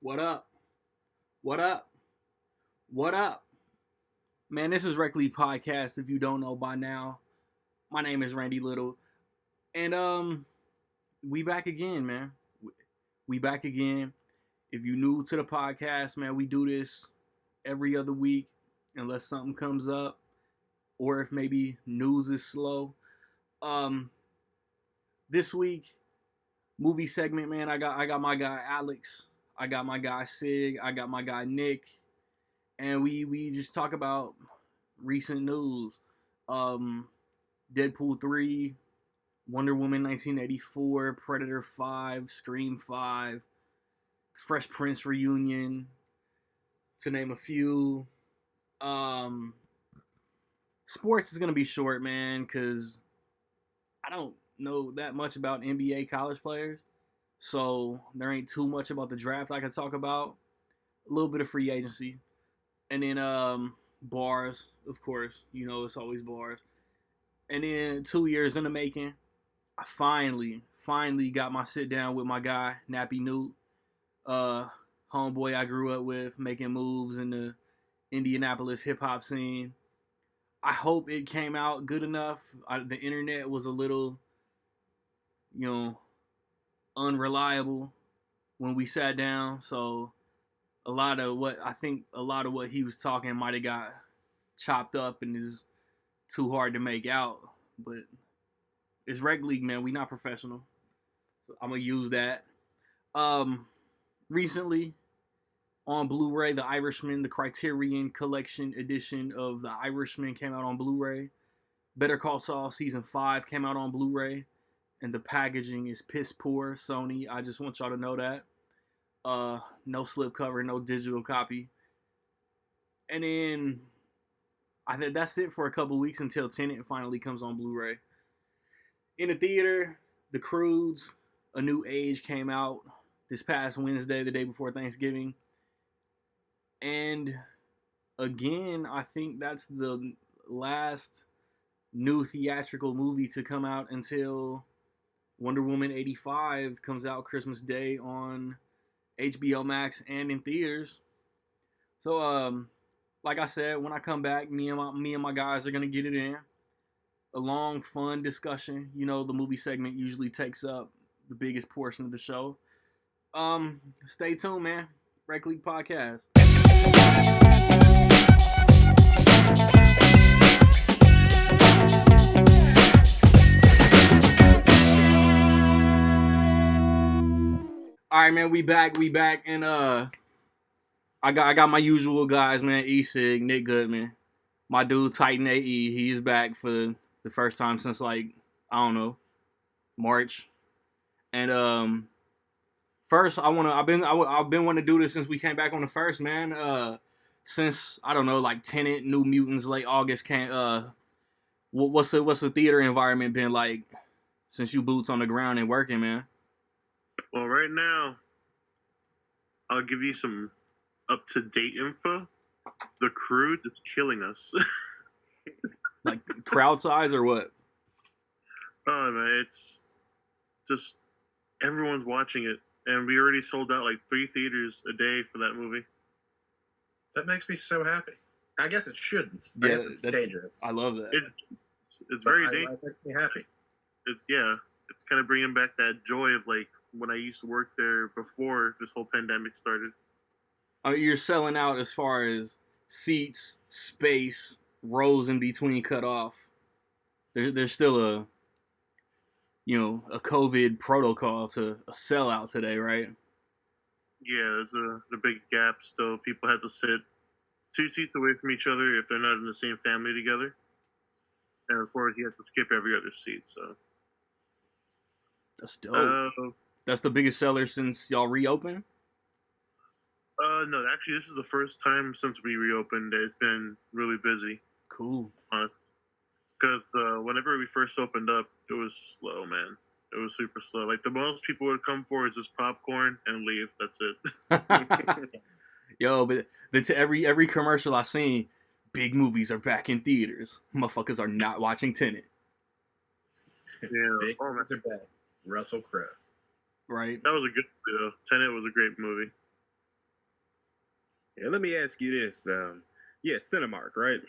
What up? What up? What up? Man, this is Rec League Podcast. If you don't know by now, my name is Randy Little, and we back again, man. We back again. If you new to the podcast, man, we do this every other week, unless something comes up, or if maybe news is slow. Um, this week, movie segment, man. I got my guy Alex. I got my guy Sig. I got my guy Nick. And we just talk about recent news. Um, Deadpool 3, Wonder Woman 1984, Predator 5, Scream 5, Fresh Prince reunion, to name a few. Um, Sports is gonna be short, man, because I don't know that much about NBA college players, so there ain't too much about the draft I can talk about. A little bit of free agency, and then bars, of course. You know, it's always bars. And then 2 years in the making, I finally got my sit down with my guy NappyNewt, homeboy I grew up with, making moves in the Indianapolis hip hop scene. I hope it came out good enough. The internet was a little, you know, unreliable when we sat down, so a lot of what he was talking might have got chopped up and is too hard to make out. But it's reg league, man. We not professional. So I'm gonna use that. Recently on Blu-ray, The Irishman, the Criterion Collection edition of The Irishman came out on Blu-ray. Better Call Saul season 5 came out on Blu-ray, and the packaging is piss poor. Sony, I just want y'all to know that. No slipcover, no digital copy. And then I think that's it for a couple weeks until Tenet finally comes on Blu-ray. In the theater, The Croods, A New Age came out this past Wednesday, the day before Thanksgiving. And again, I think that's the last new theatrical movie to come out until Wonder Woman 85 comes out Christmas Day on HBO Max and in theaters. So, like I said, when I come back, me and my guys are gonna get it in. A long, fun discussion. You know, the movie segment usually takes up the biggest portion of the show. Stay tuned, man. Rec League Podcast. All right, man, we back, and I got my usual guys, man. E-Sig, Nick Goodman, my dude Titan AE. He's back for the first time since, like, I don't know, March. And first, I've been wanting to do this since we came back on the first, man. Since I don't know, like Tenet, New Mutants, late August came. What's the theater environment been like since you boots on the ground and working, man? Well, right now, I'll give you some up-to-date info. The Crew is killing us. Like crowd size or what? Oh, man, it's just everyone's watching it. And we already sold out like 3 theaters a day for that movie. That makes me so happy. I guess it shouldn't. I guess it's dangerous. I love that. It's very dangerous. It makes me happy. It's kind of bringing back that joy of like when I used to work there before this whole pandemic started. You're selling out as far as seats, space, rows in between cut off. There's still a COVID protocol to a sellout today, right? Yeah, there's a big gap still. People have to sit 2 seats away from each other if they're not in the same family together. And of course, you have to skip every other seat, so. That's dope. That's the biggest seller since y'all reopened? No, actually, this is the first time since we reopened that it's been really busy. Cool. Because whenever we first opened up, it was slow, man. It was super slow. Like, the most people would come for is just popcorn and leave. That's it. Yo, but every commercial I seen, big movies are back in theaters. Motherfuckers are not watching Tenet. Yeah. Big movies are back. Russell Crowe. Right. That was a good movie, though. Tenet was a great movie. Yeah, let me ask you this. Yeah, Cinemark, right?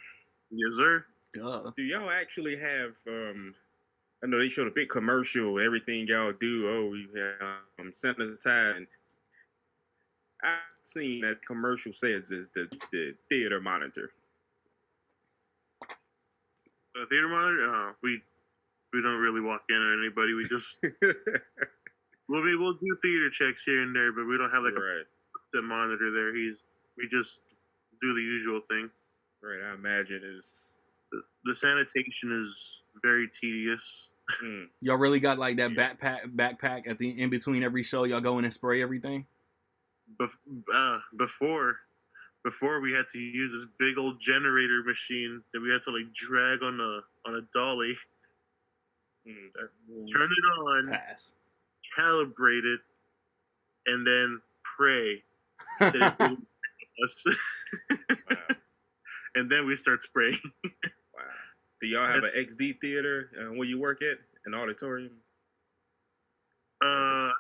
Yes, sir. Duh. Do y'all actually have? I know they showed a big commercial. Everything y'all do, oh, we have sanitize. And I've seen that commercial says is the theater monitor. The theater monitor. We don't really walk in on anybody. We just we'll do theater checks here and there, but we don't have like right. a monitor there. We just do the usual thing. Right, I imagine it's The sanitation is very tedious. Y'all really got like that backpack at the in between every show. Y'all go in and spray everything. Before we had to use this big old generator machine that we had to like drag on a dolly, turn it on, Pass. calibrate it, and then pray that it didn't us. wow. And then we start spraying. Wow. Do y'all have an XD theater where you work at? An auditorium? What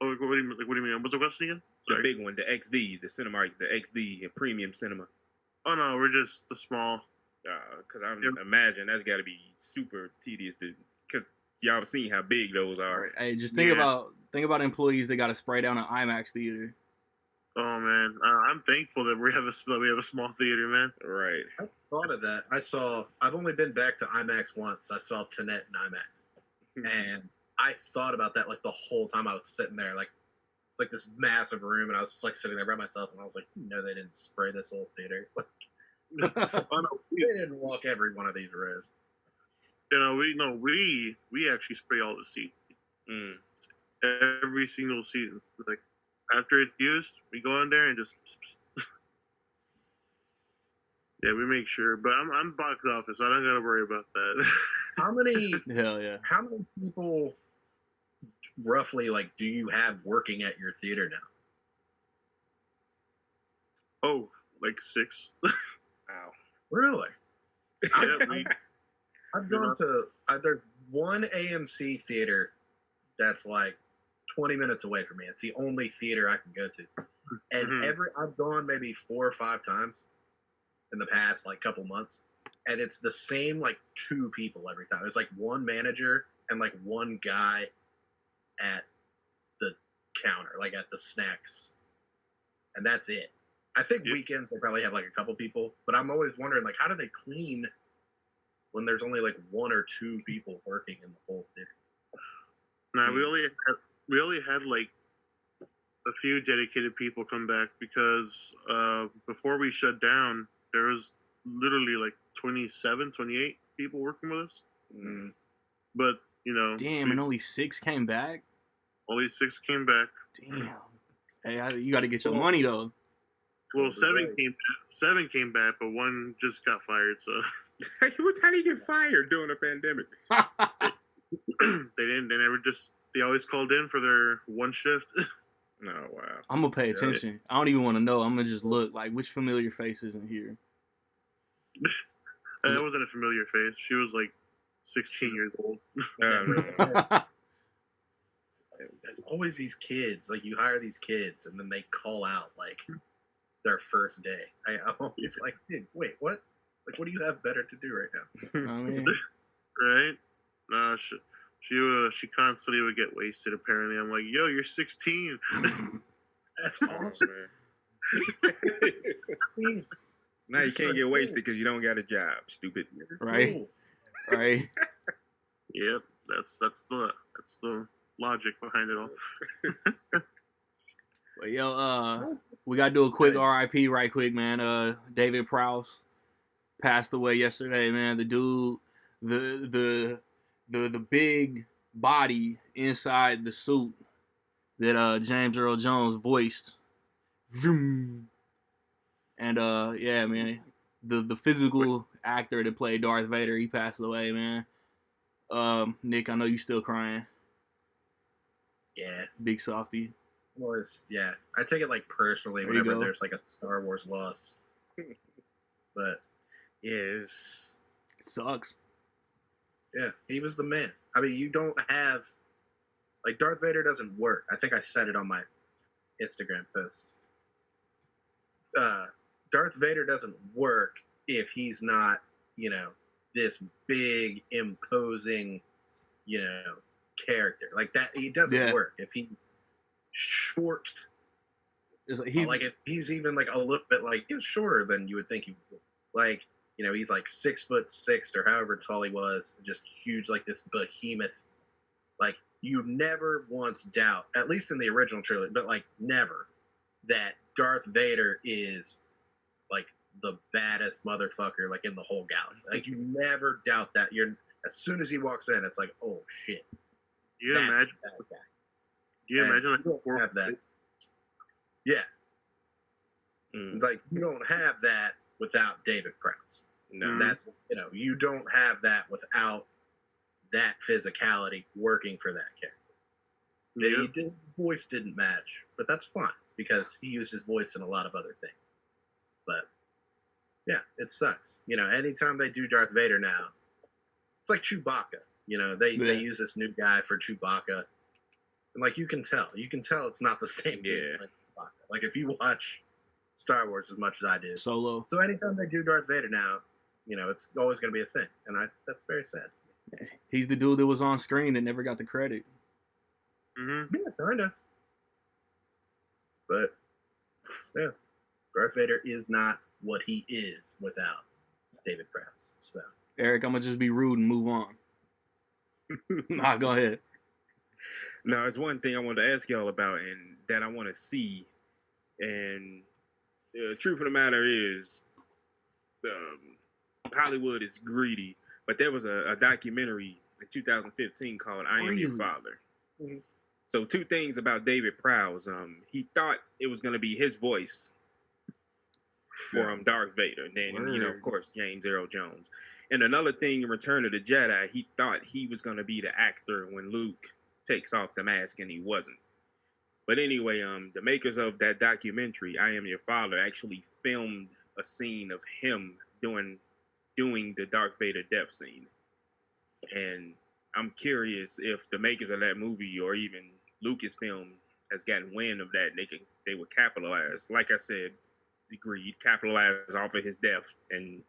do you mean? What's the question again? Sorry. The big one, the XD, the Cinemark, the XD and premium cinema. Oh no, we're just the small. Because I imagine that's got to be super tedious because y'all seen how big those are. Right. Hey, just think about employees that got to spray down an IMAX theater. Oh man, I'm thankful that we have a small theater, man. Right. I thought of that. I've only been back to IMAX once. I saw Tenet in IMAX, and I thought about that like the whole time I was sitting there. Like it's like this massive room, and I was just like sitting there by myself, and I was like, they didn't spray this whole theater. They didn't walk every one of these rows. We actually spray all the seats. Every single seat. Like after it's used, we go in there and just yeah, we make sure. But I'm box office, so I don't gotta worry about that. How many? Hell yeah. How many people roughly like do you have working at your theater now? Oh, like 6. Wow. Really? Yeah, I've gone to there's one AMC theater that's like 20 minutes away from me. It's the only theater I can go to, and I've gone maybe 4 or 5 times in the past like couple months, and it's the same like 2 people every time. There's like one manager and like one guy at the counter, like at the snacks, and that's it. I think weekends they probably have like a couple people, but I'm always wondering like how do they clean when there's only like 1 or 2 people working in the whole theater? No, we only had like a few dedicated people come back because before we shut down, there was literally like 27, 28 people working with us. But damn, and only 6 came back. Only 6 came back. Damn. Hey, you got to get your money though. Well, 7 came back, but 1 just got fired. So how do you get fired during a pandemic? They always called in for their 1 shift. No, wow. I'm gonna pay attention. I don't even want to know. I'm gonna just look like which familiar face isn't here. That wasn't a familiar face. She was like 16 years old. There's always these kids. Like you hire these kids, and then they call out like their first day. I'm always like, dude, wait, what? Like, what do you have better to do right now? I mean, right? No, she constantly would get wasted. Apparently, I'm like, yo, you're 16. That's awesome. Now you can't get wasted because you don't got a job, stupid. Right? Cool. Right? Yep, that's the logic behind it all. But yo, we gotta do a quick RIP right quick, man. David Prowse passed away yesterday, man. The dude, the big body inside the suit that James Earl Jones voiced. Vroom. And yeah, man, the physical actor that played Darth Vader, he passed away, man. Nick, I know you still crying. Yeah. Big softy. Yeah. I take it like personally whenever there's like a Star Wars loss. But yeah, it sucks. Yeah, he was the man. I mean, you don't have like Darth Vader doesn't work. I think I said it on my Instagram post. Darth Vader doesn't work if he's not, this big, imposing, character. Like that, he doesn't work. If he's short, like if he's even like a little bit like he's shorter than you would think he would. Like, he's like 6'6" or however tall he was, just huge, like this behemoth. Like, you never once doubt, at least in the original trilogy, but like never, that Darth Vader is like the baddest motherfucker like in the whole galaxy. Like, you never doubt that. As soon as he walks in, it's like, oh shit. Do you imagine that guy. Do you imagine like you don't have that? Yeah. Like, you don't have that without David Prowse. No. That's, you don't have that without that physicality working for that character. Yeah. Voice didn't match, but that's fine because he used his voice in a lot of other things. But yeah, it sucks. Anytime they do Darth Vader now, it's like Chewbacca. They use this new guy for Chewbacca, and like you can tell it's not the same dude. Like Chewbacca. Like if you watch Star Wars as much as I do, Solo. So anytime they do Darth Vader now, it's always going to be a thing, and that's very sad to me. He's the dude that was on screen that never got the credit. Mm-hmm. Yeah, kind of. But yeah, Darth Vader is not what he is without David Prowse. So Eric, I'm gonna just be rude and move on. Nah, go ahead. No, it's one thing I wanted to ask y'all about and that I want to see. And the truth of the matter is, Hollywood is greedy. But there was a documentary in 2015 called "I Am Your Father." Mm-hmm. So 2 things about David Prowse. He thought it was going to be his voice for Darth Vader. And then, of course, James Earl Jones. And another thing in Return of the Jedi, he thought he was going to be the actor when Luke takes off the mask, and he wasn't. But anyway, the makers of that documentary, "I Am Your Father," actually filmed a scene of him doing the Darth Vader death scene. And I'm curious if the makers of that movie or even Lucasfilm has gotten wind of that, they would capitalize. Like I said, agreed, capitalize off of his death and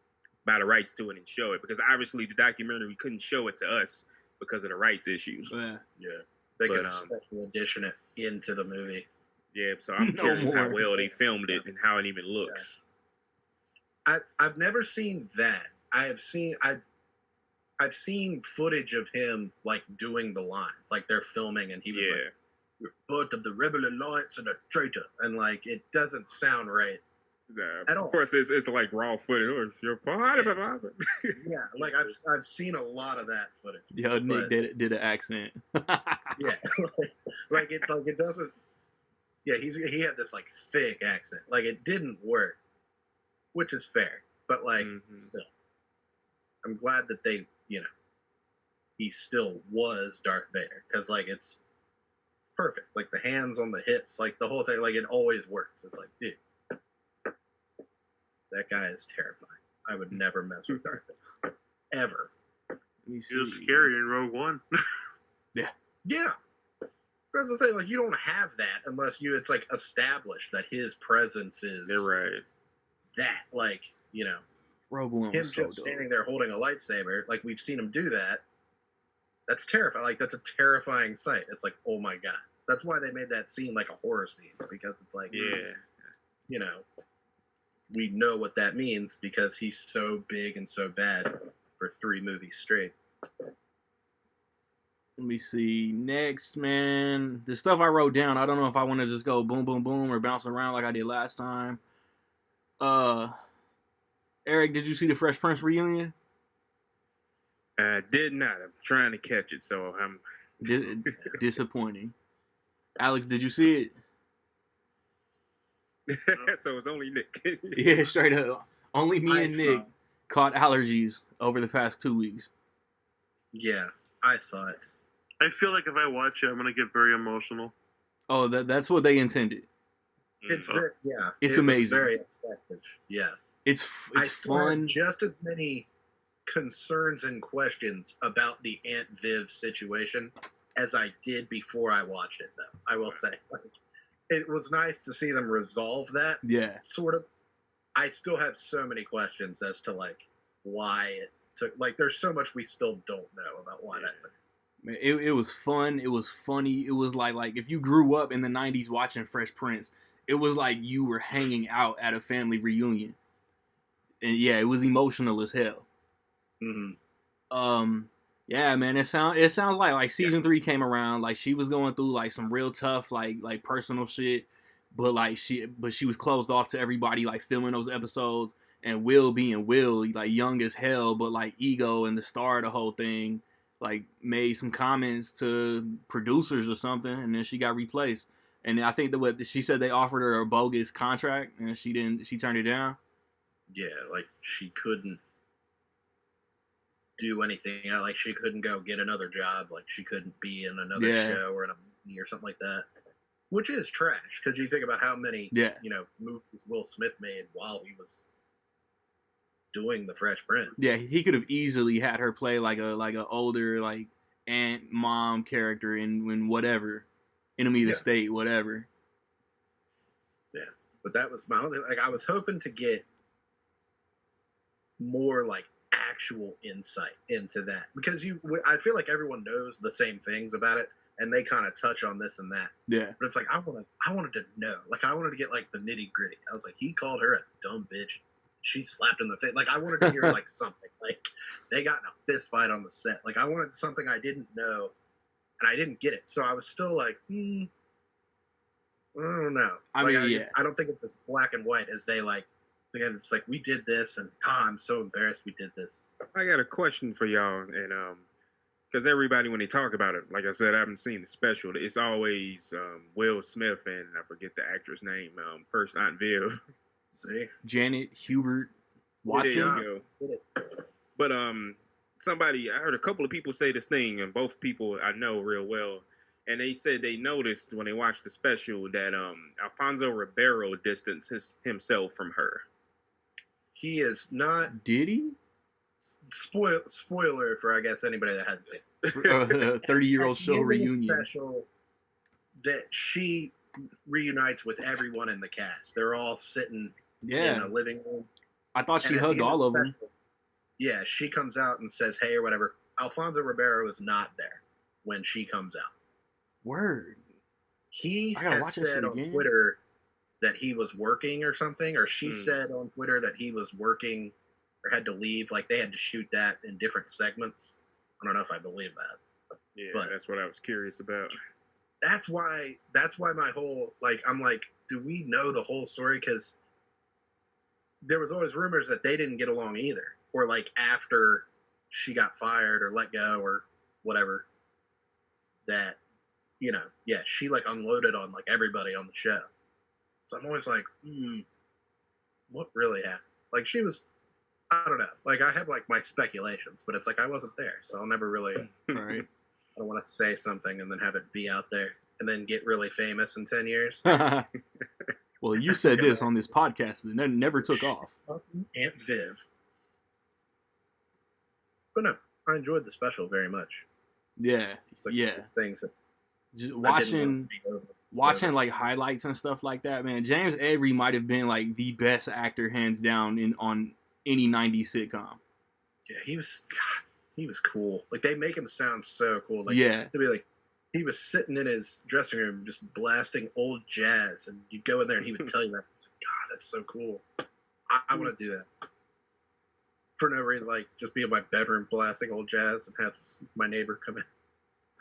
buy the rights to it and show it. Because obviously the documentary couldn't show it to us because of the rights issues. Yeah. They could special edition it into the movie. Yeah, so I'm curious how well they filmed it and how it even looks. I've never seen that. I've seen footage of him like doing the lines, like they're filming, and he was like, "You're part of the Rebel Alliance and a traitor," and like it doesn't sound right at all. Of course, it's like raw footage. Oh, you're part of it. Yeah, like I've seen a lot of that footage. Yo, Nick did an accent. Yeah, like it doesn't. Yeah, he had this like thick accent. Like it didn't work, which is fair, but like still. I'm glad that they, he still was Darth Vader, because like it's perfect. Like the hands on the hips, like the whole thing, like it always works. It's like, dude, that guy is terrifying. I would never mess with Darth Vader ever. He was scary in Rogue One. Yeah. As I say, like you don't have that unless it's like established that his presence is. They're right. That like Rogue One him was so just dope. standing there holding a lightsaber, like we've seen him do that. That's terrifying. Like that's a terrifying sight. It's like, oh my god. That's why they made that scene like a horror scene, because it's like, we know what that means because he's so big and so bad for 3 movies straight. Let me see. Next, man, the stuff I wrote down, I don't know if I want to just go boom, boom, boom or bounce around like I did last time. Eric, did you see the Fresh Prince reunion? I did not. I'm trying to catch it, so I'm disappointing. Alex, did you see it? So it's only Nick. Yeah, straight up. Only me and Nick caught allergies over the past 2 weeks. Yeah, I saw it. I feel like if I watch it, I'm gonna get very emotional. Oh, that's what they intended. It's very, it's amazing. It's very effective. Yeah. It's fun. Just as many concerns and questions about the Aunt Viv situation as I did before I watched it, though. I will say, like, it was nice to see them resolve that. Yeah. Sort of. I still have so many questions as to like why it took. Like, there's so much we still don't know about why that took. Man, it was fun. It was funny. It was like if you grew up in the 90s watching Fresh Prince, it was like you were hanging out at a family reunion. And yeah, it was emotional as hell. Mm-hmm. Yeah, man, it sounds like season 3 came around, like she was going through like some real tough like personal shit, but she was closed off to everybody like filming those episodes, and Will being Will, like young as hell, but like ego and the star of the whole thing, like made some comments to producers or something, and then she got replaced. And I think that what she said, they offered her a bogus contract and she turned it down. Yeah, like she couldn't do anything. Like she couldn't go get another job. Like she couldn't be in another show or in a movie or something like that. Which is trash, because you think about how many movies Will Smith made while he was doing the Fresh Prince. Yeah, he could have easily had her play like a older like aunt mom character in whatever, Enemy of the State, whatever. Yeah, but that was my only, like, I was hoping to get more like actual insight into that, because I feel like everyone knows the same things about it, and they kind of touch on this and that. Yeah. But it's like I wanted to know, like I wanted to get like the nitty gritty. I was like, he called her a dumb bitch. She slapped him in the face. Like I wanted to hear like something. Like they got in a fist fight on the set. Like I wanted something I didn't know, and I didn't get it. So I was still like, I don't know. I don't think it's as black and white as they like. Again, it's like we did this, and I'm so embarrassed we did this. I got a question for y'all, and because everybody, when they talk about it, like I said, I haven't seen the special. It's always Will Smith and I forget the actress name. First Aunt Viv. See, Janet Hubert Watson. But somebody, I heard a couple of people say this thing, and both people I know real well, and they said they noticed when they watched the special that Alfonso Ribeiro distanced himself from her. He is not. Did he? Spoiler for, I guess, anybody that hadn't seen it. 30-year-old show reunion. Special that she reunites with everyone in the cast. They're all sitting in a living room. I thought she hugged all of them. Yeah, she comes out and says, hey, or whatever. Alfonso Ribeiro is not there when she comes out. Word. He has said on Twitter that he was working or something, or she said on Twitter that he was working or had to leave. Like they had to shoot that in different segments. I don't know if I believe that. Yeah, but that's what I was curious about. That's why my whole, like, I'm like, do we know the whole story? Because there was always rumors that they didn't get along either. Or like after she got fired or let go or whatever, that, she like unloaded on like everybody on the show. So I'm always like, what really happened? Like she was, I don't know. Like I have like my speculations, but it's like I wasn't there, so I'll never really. Right. I don't want to say something and then have it be out there and then get really famous in 10 years. Well, you said this on this podcast and it never took off. Aunt Viv. But no, I enjoyed the special very much. Yeah, like things that just watching like highlights and stuff like that, man. James Avery might have been like the best actor hands down on any 90s sitcom. Yeah, he was cool. Like they make him sound so cool. Like they'd be like, he was sitting in his dressing room just blasting old jazz, and you'd go in there and he would tell you that. It's like, God, that's so cool. I want to do that. For no reason, like just be in my bedroom blasting old jazz and have my neighbor come in.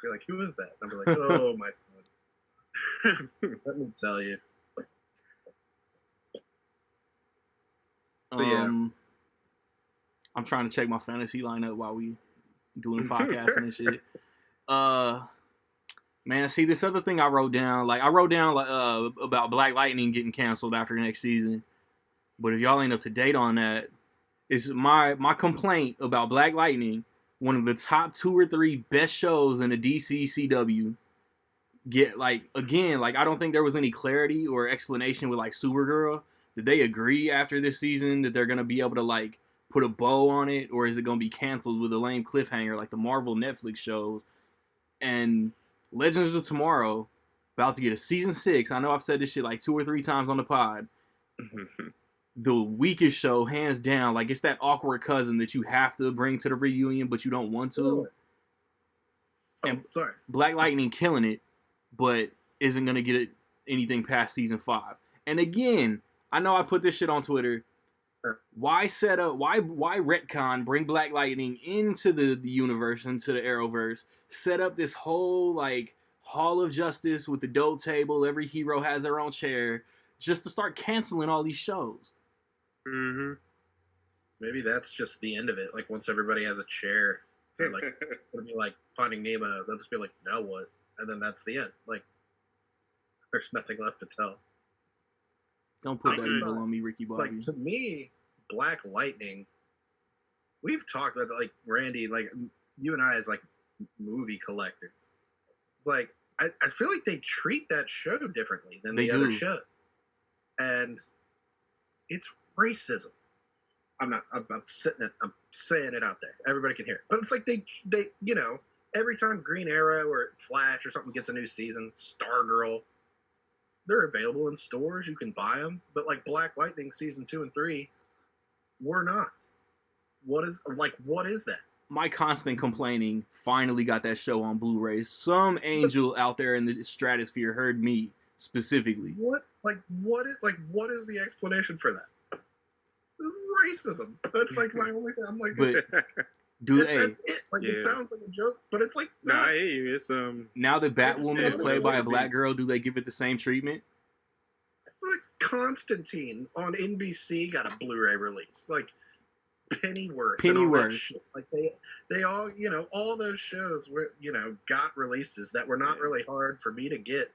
Be like, who is that? And I'm like, oh, my son. Let me tell you. But I'm trying to check my fantasy lineup while we doing podcasting and shit. Man, see, this other thing I wrote down about Black Lightning getting canceled after next season. But if y'all ain't up to date on that, it's my complaint about Black Lightning, one of the top 2 or 3 best shows in the DC CW. I don't think there was any clarity or explanation with like Supergirl. Did they agree after this season that they're gonna be able to like put a bow on it, or is it gonna be canceled with a lame cliffhanger like the Marvel Netflix shows? And Legends of Tomorrow, about to get a season 6. I know I've said this shit like 2 or 3 times on the pod. The weakest show, hands down. Like, it's that awkward cousin that you have to bring to the reunion, but you don't want to. And sorry. Black Lightning killing it, but isn't going to get anything past season 5. And again, I know I put this shit on Twitter. Why retcon, bring Black Lightning into the universe, into the Arrowverse, set up this whole, like, Hall of Justice with the dope table, every hero has their own chair, just to start canceling all these shows. Mm-hmm. Maybe that's just the end of it. Like, once everybody has a chair, like, it'll be like Finding Nemo. They'll just be like, now what? And then that's the end. Like, there's nothing left to tell. Don't put that evil on me, Ricky Bobby. Like, to me, Black Lightning, we've talked about, like, Randy, like, you and I as, like, movie collectors. It's like, I feel like they treat that show differently than the other shows. And it's racism. I'm saying it out there. Everybody can hear it. But it's like they you know, every time Green Arrow or Flash or something gets a new season, Stargirl, they're available in stores. You can buy them. But like Black Lightning season 2 and 3, we're not. What is that? My constant complaining finally got that show on Blu-ray. Some angel out there in the stratosphere heard me specifically. What is the explanation for that? Racism. That's like my only thing. I'm like, that's it. Like, it sounds like a joke, but it's like, nah, it's now that Batwoman is played by a black girl, do they give it the same treatment? Like Constantine on NBC got a Blu-ray release. Like Pennyworth. And all that shit. Like they all, you know, all those shows were, you know, got releases that were not really hard for me to get.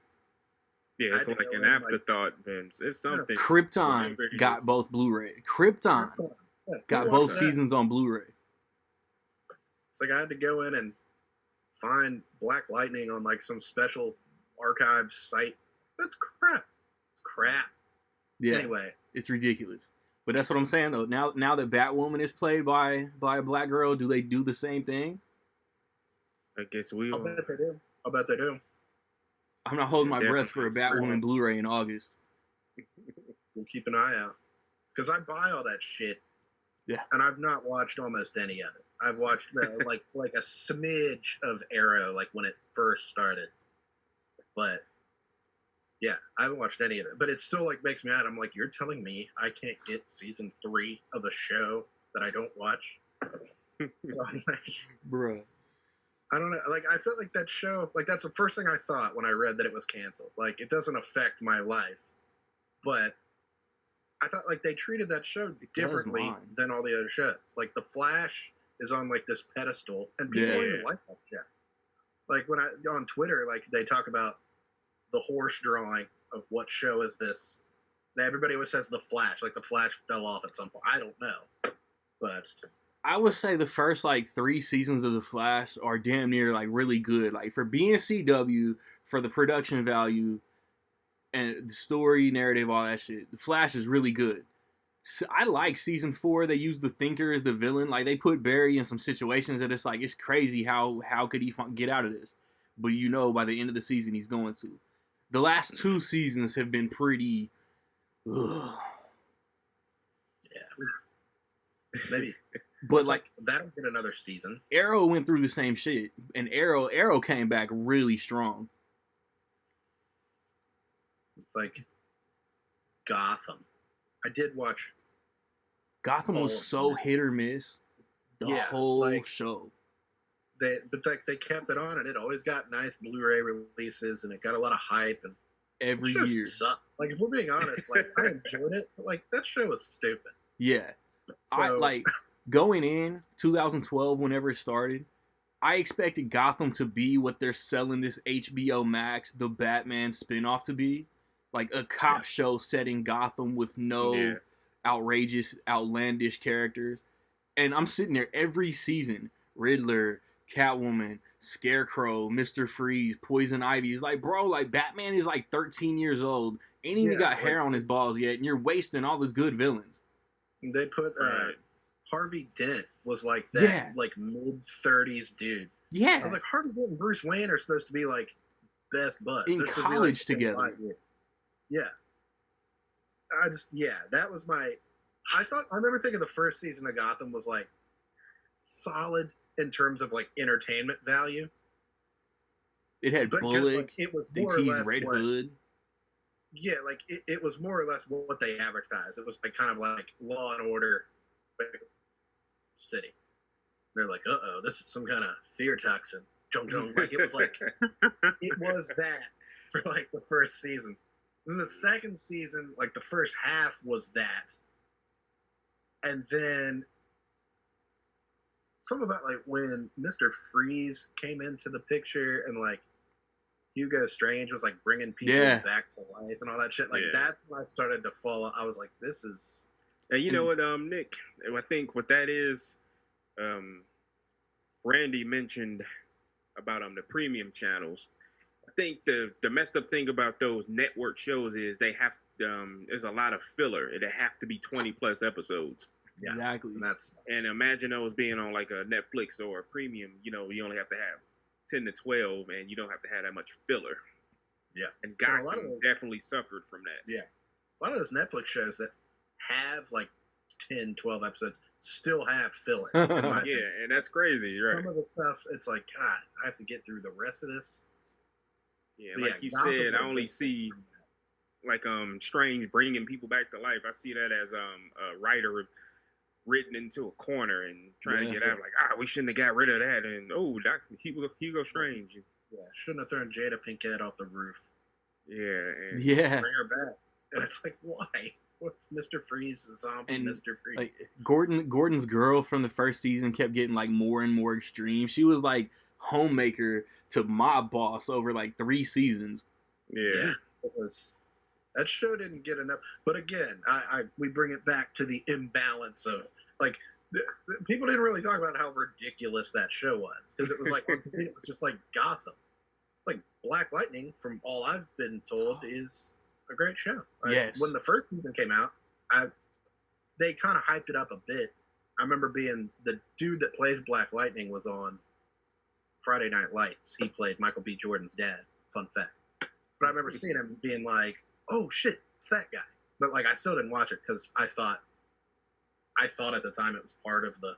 Yeah, it's like an afterthought, Vince. It's something. Krypton got both Blu-ray. Krypton got both seasons on Blu-ray. It's like I had to go in and find Black Lightning on like some special archive site. That's crap. It's crap. Yeah. Anyway, it's ridiculous. But that's what I'm saying though. Now that Batwoman is played by a black girl, do they do the same thing? I guess we. I'll bet they do. I'm not holding my breath for a Batwoman Blu-ray in August. We'll keep an eye out. Because I buy all that shit. Yeah. And I've not watched almost any of it. I've watched like a smidge of Arrow, like when it first started. But yeah, I haven't watched any of it. But it still like makes me mad. I'm like, you're telling me I can't get season 3 of a show that I don't watch? So I'm like, bruh. I don't know. Like, I felt like that show, like, that's the first thing I thought when I read that it was canceled. Like, it doesn't affect my life. But I thought, like, they treated that show differently than all the other shows. Like, The Flash is on, like, this pedestal, and people don't even like that show. Like, when on Twitter, like, they talk about the horse drawing of what show is this. And everybody always says The Flash. Like, The Flash fell off at some point. I don't know. But I would say the first like 3 seasons of The Flash are damn near like really good. Like for being CW, for the production value and the story, narrative, all that shit. The Flash is really good. So I like season 4. They use the Thinker as the villain. Like they put Barry in some situations that it's like it's crazy how could he get out of this? But you know by the end of the season he's going to. The last 2 seasons have been pretty. Ugh. Yeah. Maybe. But like that'll get another season. Arrow went through the same shit, and Arrow came back really strong. It's like Gotham. I did watch. Gotham was so hit or miss. The whole show. They kept it on, and it always got nice Blu-ray releases, and it got a lot of hype. And every year, sucked. Like if we're being honest, like I enjoyed it, but like that show was stupid. Yeah, so, I like. Going in 2012, whenever it started, I expected Gotham to be what they're selling this HBO Max, the Batman spinoff to be. Like a cop show set in Gotham with no outrageous, outlandish characters. And I'm sitting there every season, Riddler, Catwoman, Scarecrow, Mr. Freeze, Poison Ivy. It's like, bro, like Batman is like 13 years old. Ain't even got hair on his balls yet, and you're wasting all those good villains. They put... Harvey Dent was like that, like mid-30s dude. Yeah. I was like, Harvey Dent and Bruce Wayne are supposed to be like best buds. In This would be, college within together. 5 years. Yeah. That was my. I remember thinking the first season of Gotham was like solid in terms of like entertainment value. It had But Bullock. like, it was They more or teased less Red Hood. Yeah, like it was more or less what they advertised. It was like kind of like Law and Order City. They're like, this is some kind of fear toxin. Jung Jung. Like it was it was that for like the first season. Then the second season, like the first half was that. And then something about like when Mr. Freeze came into the picture and like Hugo Strange was like bringing people back to life and all that shit. Like that, when I started to fall. I was like, this is. And you know what, Nick? I think what that is, Randy mentioned about the premium channels. I think the messed up thing about those network shows is they have there's a lot of filler. It have to be 20+ episodes. Yeah, exactly. And imagine those being on like a Netflix or a premium. You know, you only have to have 10 to 12, and you don't have to have that much filler. Yeah, and Gotham definitely suffered from that. Yeah, a lot of those Netflix shows that have like 10, 12 episodes still have filler. And that's crazy. Some of the stuff, it's like, God, I have to get through the rest of this. Yeah, but like you said, I only see like Strange bringing people back to life. I see that as a writer written into a corner and trying to get out. Like, we shouldn't have got rid of that. And Hugo Strange. Yeah, shouldn't have thrown Jada Pinkett off the roof. Yeah, and bring her back. And it's like, why? What's Mr. Freeze's zombie? And Mr. Freeze. Like Gordon's girl from the first season kept getting like more and more extreme. She was like homemaker to mob boss over like 3 seasons. Yeah, it was. That show didn't get enough. But again, we bring it back to the imbalance of like people didn't really talk about how ridiculous that show was because it was like it was just like Gotham. It's like Black Lightning, from all I've been told, is a great show. Yes. When the first season came out, they kind of hyped it up a bit. I remember being the dude that plays Black Lightning was on Friday Night Lights. He played Michael B. Jordan's dad. Fun fact. But I remember seeing him being like, "Oh shit, it's that guy." But like, I still didn't watch it because I thought at the time it was part of the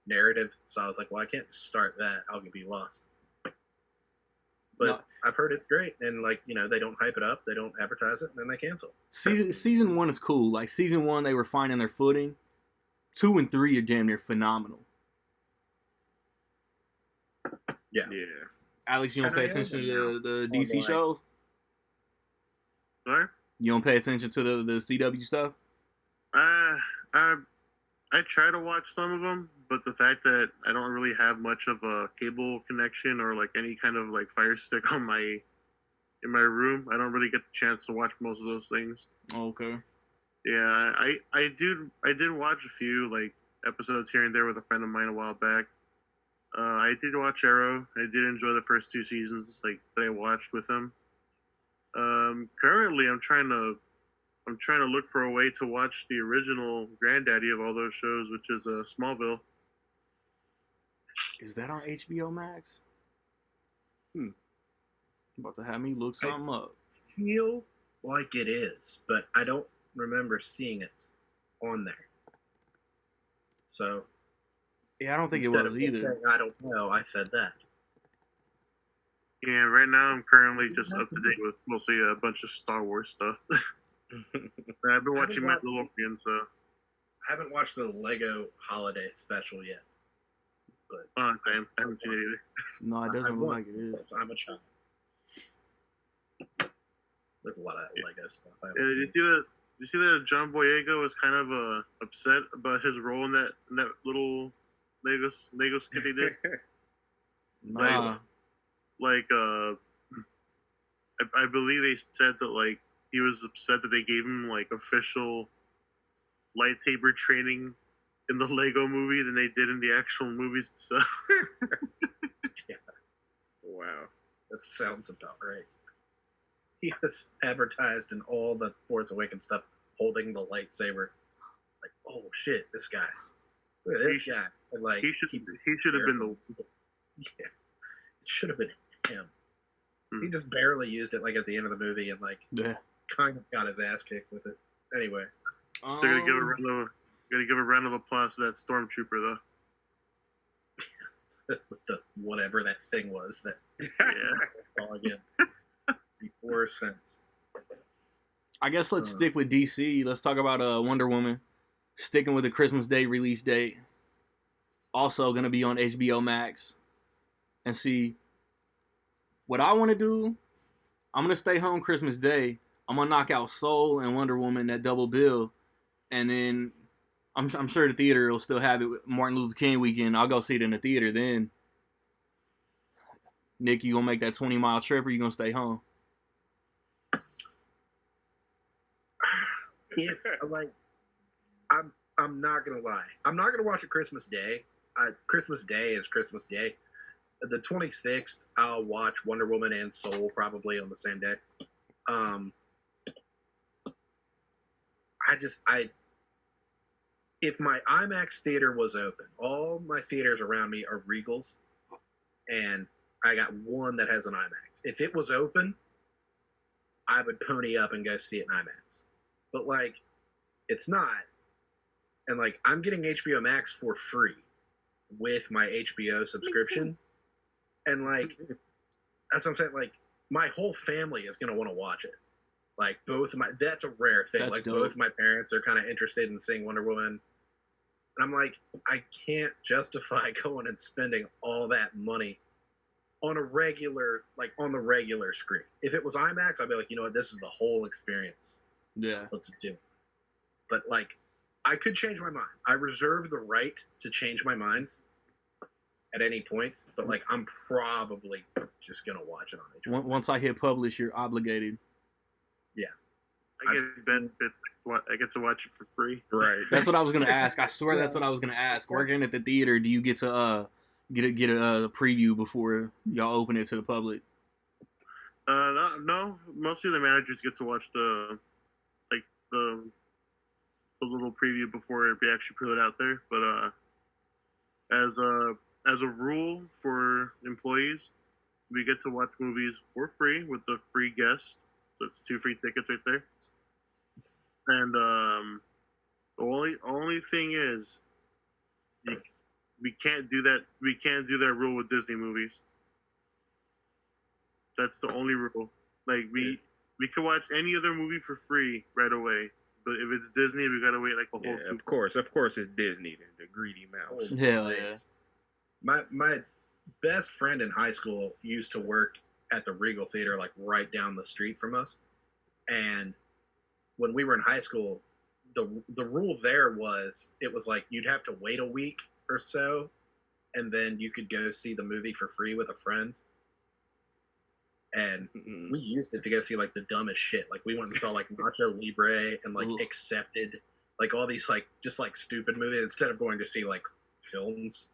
narrative. So I was like, well, I can't start that. I'll be lost. But I've heard it's great, and like, you know, they don't hype it up, they don't advertise it, and then they cancel. Season 1 is cool. Like season 1, they were finding their footing. 2 and 3 are damn near phenomenal. Yeah. Alex, you don't pay attention to the DC shows? Sorry? You don't pay attention to the CW stuff? I try to watch some of them, but the fact that I don't really have much of a cable connection or like any kind of like Fire Stick in my room, I don't really get the chance to watch most of those things. Okay. Yeah, I did watch a few like episodes here and there with a friend of mine a while back. I did watch Arrow. I did enjoy the first 2 seasons like that I watched with him. Currently, I'm trying to look for a way to watch the original granddaddy of all those shows, which is Smallville. Is that on HBO Max? About to have me look something up. Feel like it is, but I don't remember seeing it on there. So, yeah, I don't think it was either. Saying, I don't know, I said that. Yeah, right now I'm currently just up to date with mostly a bunch of Star Wars stuff. I've been watching Mandalorian, so. I haven't watched the Lego Holiday Special yet. But same. I haven't seen it either. No, it doesn't look like it is. I'm a child. There's a lot of Lego stuff. Did you see that John Boyega was kind of upset about his role in that little Lego skit he did? Nah. I believe they said that like he was upset that they gave him like official lightsaber training in the Lego movie than they did in the actual movies itself. Yeah. Wow. That sounds about right. He was advertised in all the Force Awakens stuff holding the lightsaber. Like, oh shit, this guy. Look at this guy. And like, he should have been the. Yeah. It should have been him. He just barely used it, like, at the end of the movie, and, like, Yeah. kind of got his ass kicked with it. Anyway. Still gotta give a round of applause to that stormtrooper, though. The whatever that thing was that all again. 4 cents. I guess let's stick with DC. Let's talk about Wonder Woman. Sticking with the Christmas Day release date. Also gonna be on HBO Max. And see, what I want to do, I'm gonna stay home Christmas Day. I'm gonna knock out Soul and Wonder Woman that double bill, and then I'm sure the theater will still have it with Martin Luther King weekend. I'll go see it in the theater then. Nick, you gonna make that 20-mile trip, or you gonna stay home? If like, I'm not gonna lie, I'm not gonna watch it Christmas Day. Christmas Day is Christmas Day. The 26th, I'll watch Wonder Woman and Soul probably on the same day. If my IMAX theater was open, all my theaters around me are Regals, and I got one that has an IMAX. If it was open, I would pony up and go see it in IMAX. But, like, it's not. And, like, I'm getting HBO Max for free with my HBO subscription. And, like, that's what I'm saying. Like, my whole family is going to want to watch it. Like, that's a rare thing. That's like, dope. both my parents are kind of interested in seeing Wonder Woman. And I'm like, I can't justify going and spending all that money on on the regular screen. If it was IMAX, I'd be like, you know what, this is the whole experience. Yeah. Let's do it. But, like, I could change my mind. I reserve the right to change my mind at any point. But, like, I'm probably just going to watch it on HBO. Once I hit publish, you're obligated. Yeah. I get to watch it for free. Right. That's what I was gonna ask. I swear that's what I was gonna ask. Working at the theater, do you get to get a preview before y'all open it to the public? No. Mostly the managers get to watch the little preview before we actually put it out there. But as a rule for employees, we get to watch movies for free with the free guest. So it's 2 free tickets right there. And the only thing is, we can't do that. We can't do that rule with Disney movies. That's the only rule. Like we can watch any other movie for free right away. But if it's Disney, we gotta wait like a whole 2. Of course, it's Disney, the greedy mouse. Hell yeah. My best friend in high school used to work at the Regal Theater, like right down the street from us. And when we were in high school, the rule there was, it was like you'd have to wait a week or so, and then you could go see the movie for free with a friend. And we used it to go see like the dumbest shit. Like we went and saw like Nacho Libre and like Accepted, like all these like just like stupid movies instead of going to see like films.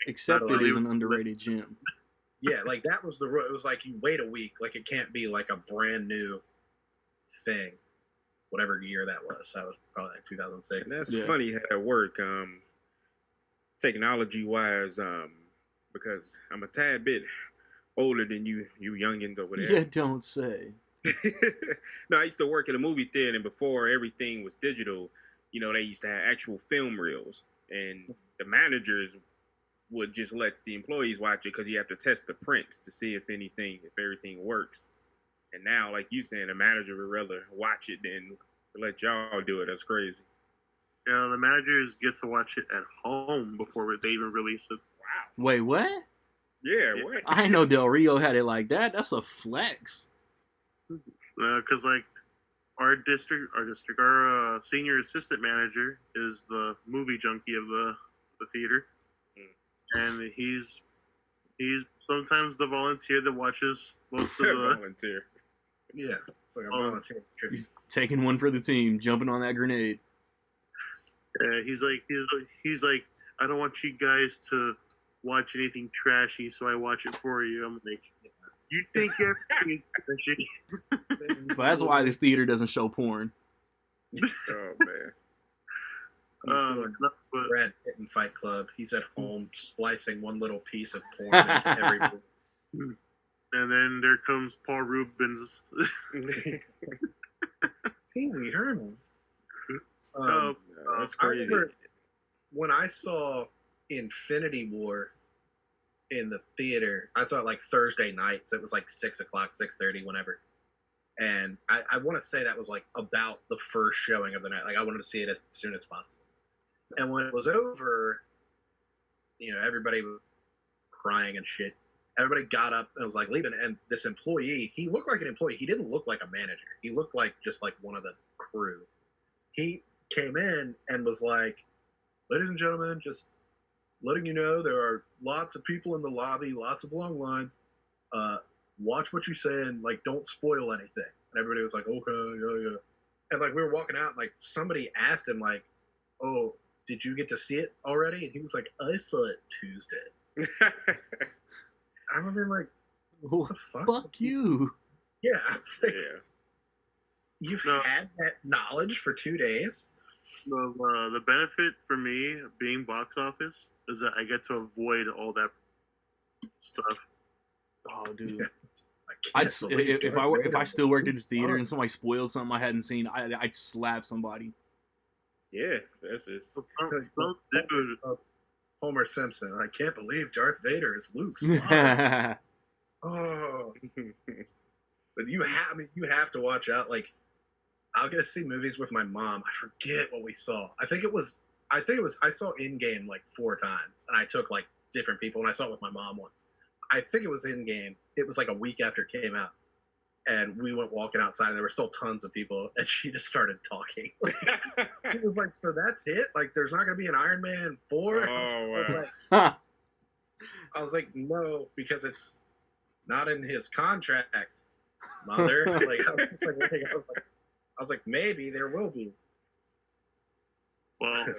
Accepted is an underrated gem. Yeah, like that was the rule. It was like you wait a week. Like it can't be like a brand new thing. Whatever year that was. That was probably like 2006. And that's funny how it work. Technology wise, because I'm a tad bit older than you youngins over there. Yeah, don't say. No, I used to work at a movie theater, and before everything was digital, you know, they used to have actual film reels, and the managers would just let the employees watch it because you have to test the prints to see if everything works. And now, like you saying, the manager would rather watch it than let y'all do it. That's crazy. Yeah, the managers get to watch it at home before they even release it. Wow. Wait, what? Yeah, what? I didn't know Del Rio had it like that. That's a flex. Because like our senior assistant manager is the movie junkie of the theater, and he's sometimes the volunteer that watches most of the volunteer. Yeah, it's like a volunteer tribute. He's taking one for the team, jumping on that grenade. He's like, I don't want you guys to watch anything trashy, so I watch it for you. I'm like, you think everything's trashy? So that's why this theater doesn't show porn. Oh man. He's doing Brad Pitt in Fight Club. He's at home splicing one little piece of porn into every movie. And then there comes Paul Rubens. Pee Wee Herman. That's I crazy. remember when I saw Infinity War in the theater, I saw it like Thursday night, so it was like 6 o'clock, 6:30, whenever. And I want to say that was like about the first showing of the night. Like I wanted to see it as soon as possible. And when it was over, everybody was crying and shit. Everybody got up and was like leaving. And this employee, he looked like an employee. He didn't look like a manager. He looked like just like one of the crew. He came in and was like, "Ladies and gentlemen, just letting you know there are lots of people in the lobby, lots of long lines. Watch what you say and like don't spoil anything." And everybody was like, "Okay, yeah." And like we were walking out, and like somebody asked him like, "Oh, did you get to see it already?" And he was like, "I saw it Tuesday." I remember like, what the fuck? Fuck you. Yeah. I was like, Yeah. You've had that knowledge for 2 days? The benefit for me being box office is that I get to avoid all that stuff. Oh, dude. I can't believe If I still worked at the theater and somebody spoiled something I hadn't seen, I'd slap somebody. Yeah, that's just. Homer Simpson. I can't believe Darth Vader is Luke's father. Oh, but you have to watch out. Like, I'll get to see movies with my mom. I forget what we saw. I saw Endgame like 4 times, and I took like different people, and I saw it with my mom once. I think it was Endgame. It was like a week after it came out, and we went walking outside, and there were still tons of people, and she just started talking. She was like, "So that's it? Like, there's not going to be an Iron Man 4?" Oh, wow. I was like, "No, because it's not in his contract, mother." Like, I was just like, I was like, maybe there will be. Well,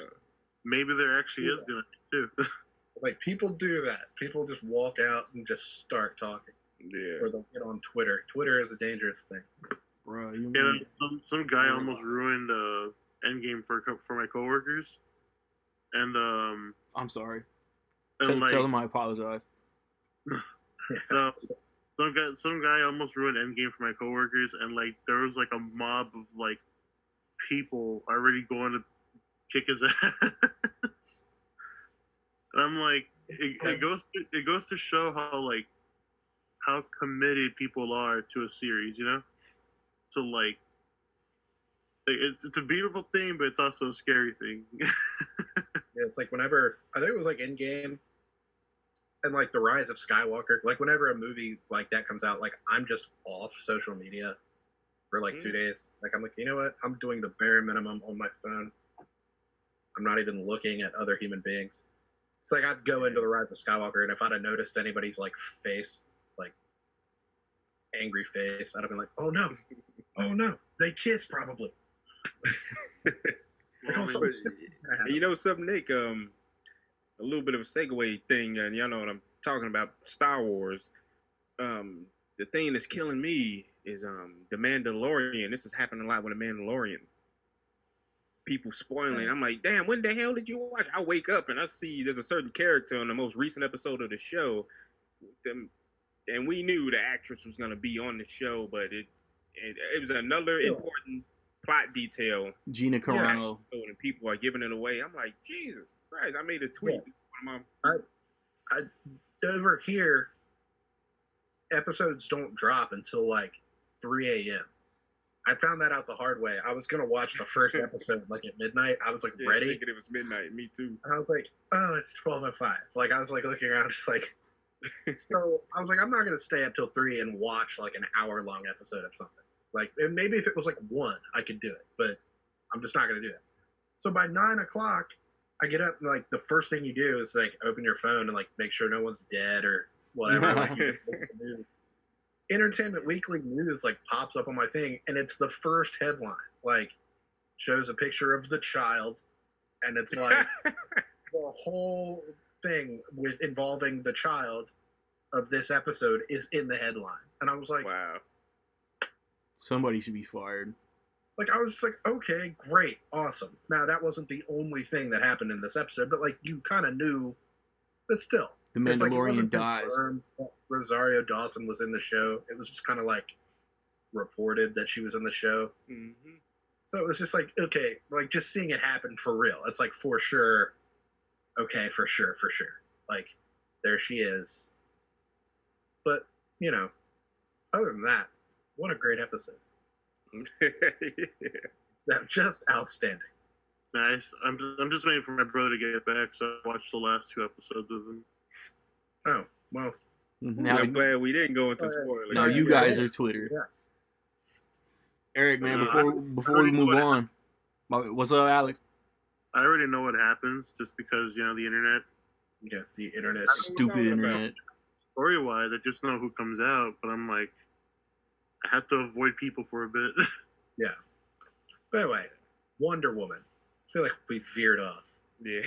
maybe there actually is going to be, too. Like, people do that. People just walk out and just start talking. Yeah. Or they'll get on Twitter. Twitter is a dangerous thing. Bro, some guy almost ruined Endgame for my coworkers. And I'm sorry. And tell them I apologize. Some guy almost ruined Endgame for my coworkers, and like there was like a mob of like people already going to kick his ass. And I'm like, it goes to show how committed people are to a series, So like it's a beautiful thing, but it's also a scary thing. Yeah, it's like whenever I think it was like Endgame and like the Rise of Skywalker, like whenever a movie like that comes out, like I'm just off social media for like 2 days. Like I'm like, you know what? I'm doing the bare minimum on my phone. I'm not even looking at other human beings. It's like I'd go into the Rise of Skywalker, and if I'd have noticed anybody's like face, like angry face, I'd have been like, oh no, they kiss probably. You know something, Nick? A little bit of a segue thing, and y'all know what I'm talking about. Star Wars. The thing that's killing me is The Mandalorian. This is happening a lot with The Mandalorian. People spoiling. I'm like, damn, when the hell did you watch? I wake up and I see there's a certain character in the most recent episode of the show. And we knew the actress was going to be on the show, but it was another important plot detail. Gina Carano. And people are giving it away. I'm like, Jesus Christ. I made a tweet. Yeah. I over here, episodes don't drop until like 3 a.m. I found that out the hard way. I was going to watch the first episode like at midnight. I was like ready. Thinking it was midnight. Me too. And I was like, oh, it's 12:05. Like I was like looking around just like, so I was like, I'm not going to stay up till 3 and watch like an hour-long episode of something. Like, and maybe if it was like 1, I could do it, but I'm just not going to do it. So by 9 o'clock, I get up and like the first thing you do is like open your phone and like make sure no one's dead or whatever. Like you just look at the news. Entertainment Weekly news like pops up on my thing, and it's the first headline. Like, shows a picture of the child, and it's like the whole thing with involving the child of this episode is in the headline. And I was like, wow. Somebody should be fired. Like, I was just like, okay, great, awesome. Now, that wasn't the only thing that happened in this episode, but like, you kind of knew, but still, The It's like it Mandalorian wasn't dies. confirmed that Rosario Dawson was in the show. It was just kind of like reported that she was in the show. Mm-hmm. So it was just like, okay, like just seeing it happen for real. It's like for sure. Okay, for sure. Like there she is. But, you know, other than that, what a great episode. That just outstanding. Nice. I'm just waiting for my brother to get back, so I watched the last 2 episodes with him. Oh, well. Now, I'm glad we didn't go into spoilers. now you guys are Twitter. Yeah. Eric, man, I before we move on, what's up, Alex? I already know what happens just because, the internet. Yeah, the internet. Stupid internet. Story-wise, I just know who comes out, but I'm like, I have to avoid people for a bit. Yeah. But anyway, Wonder Woman. I feel like we veered off. Yeah.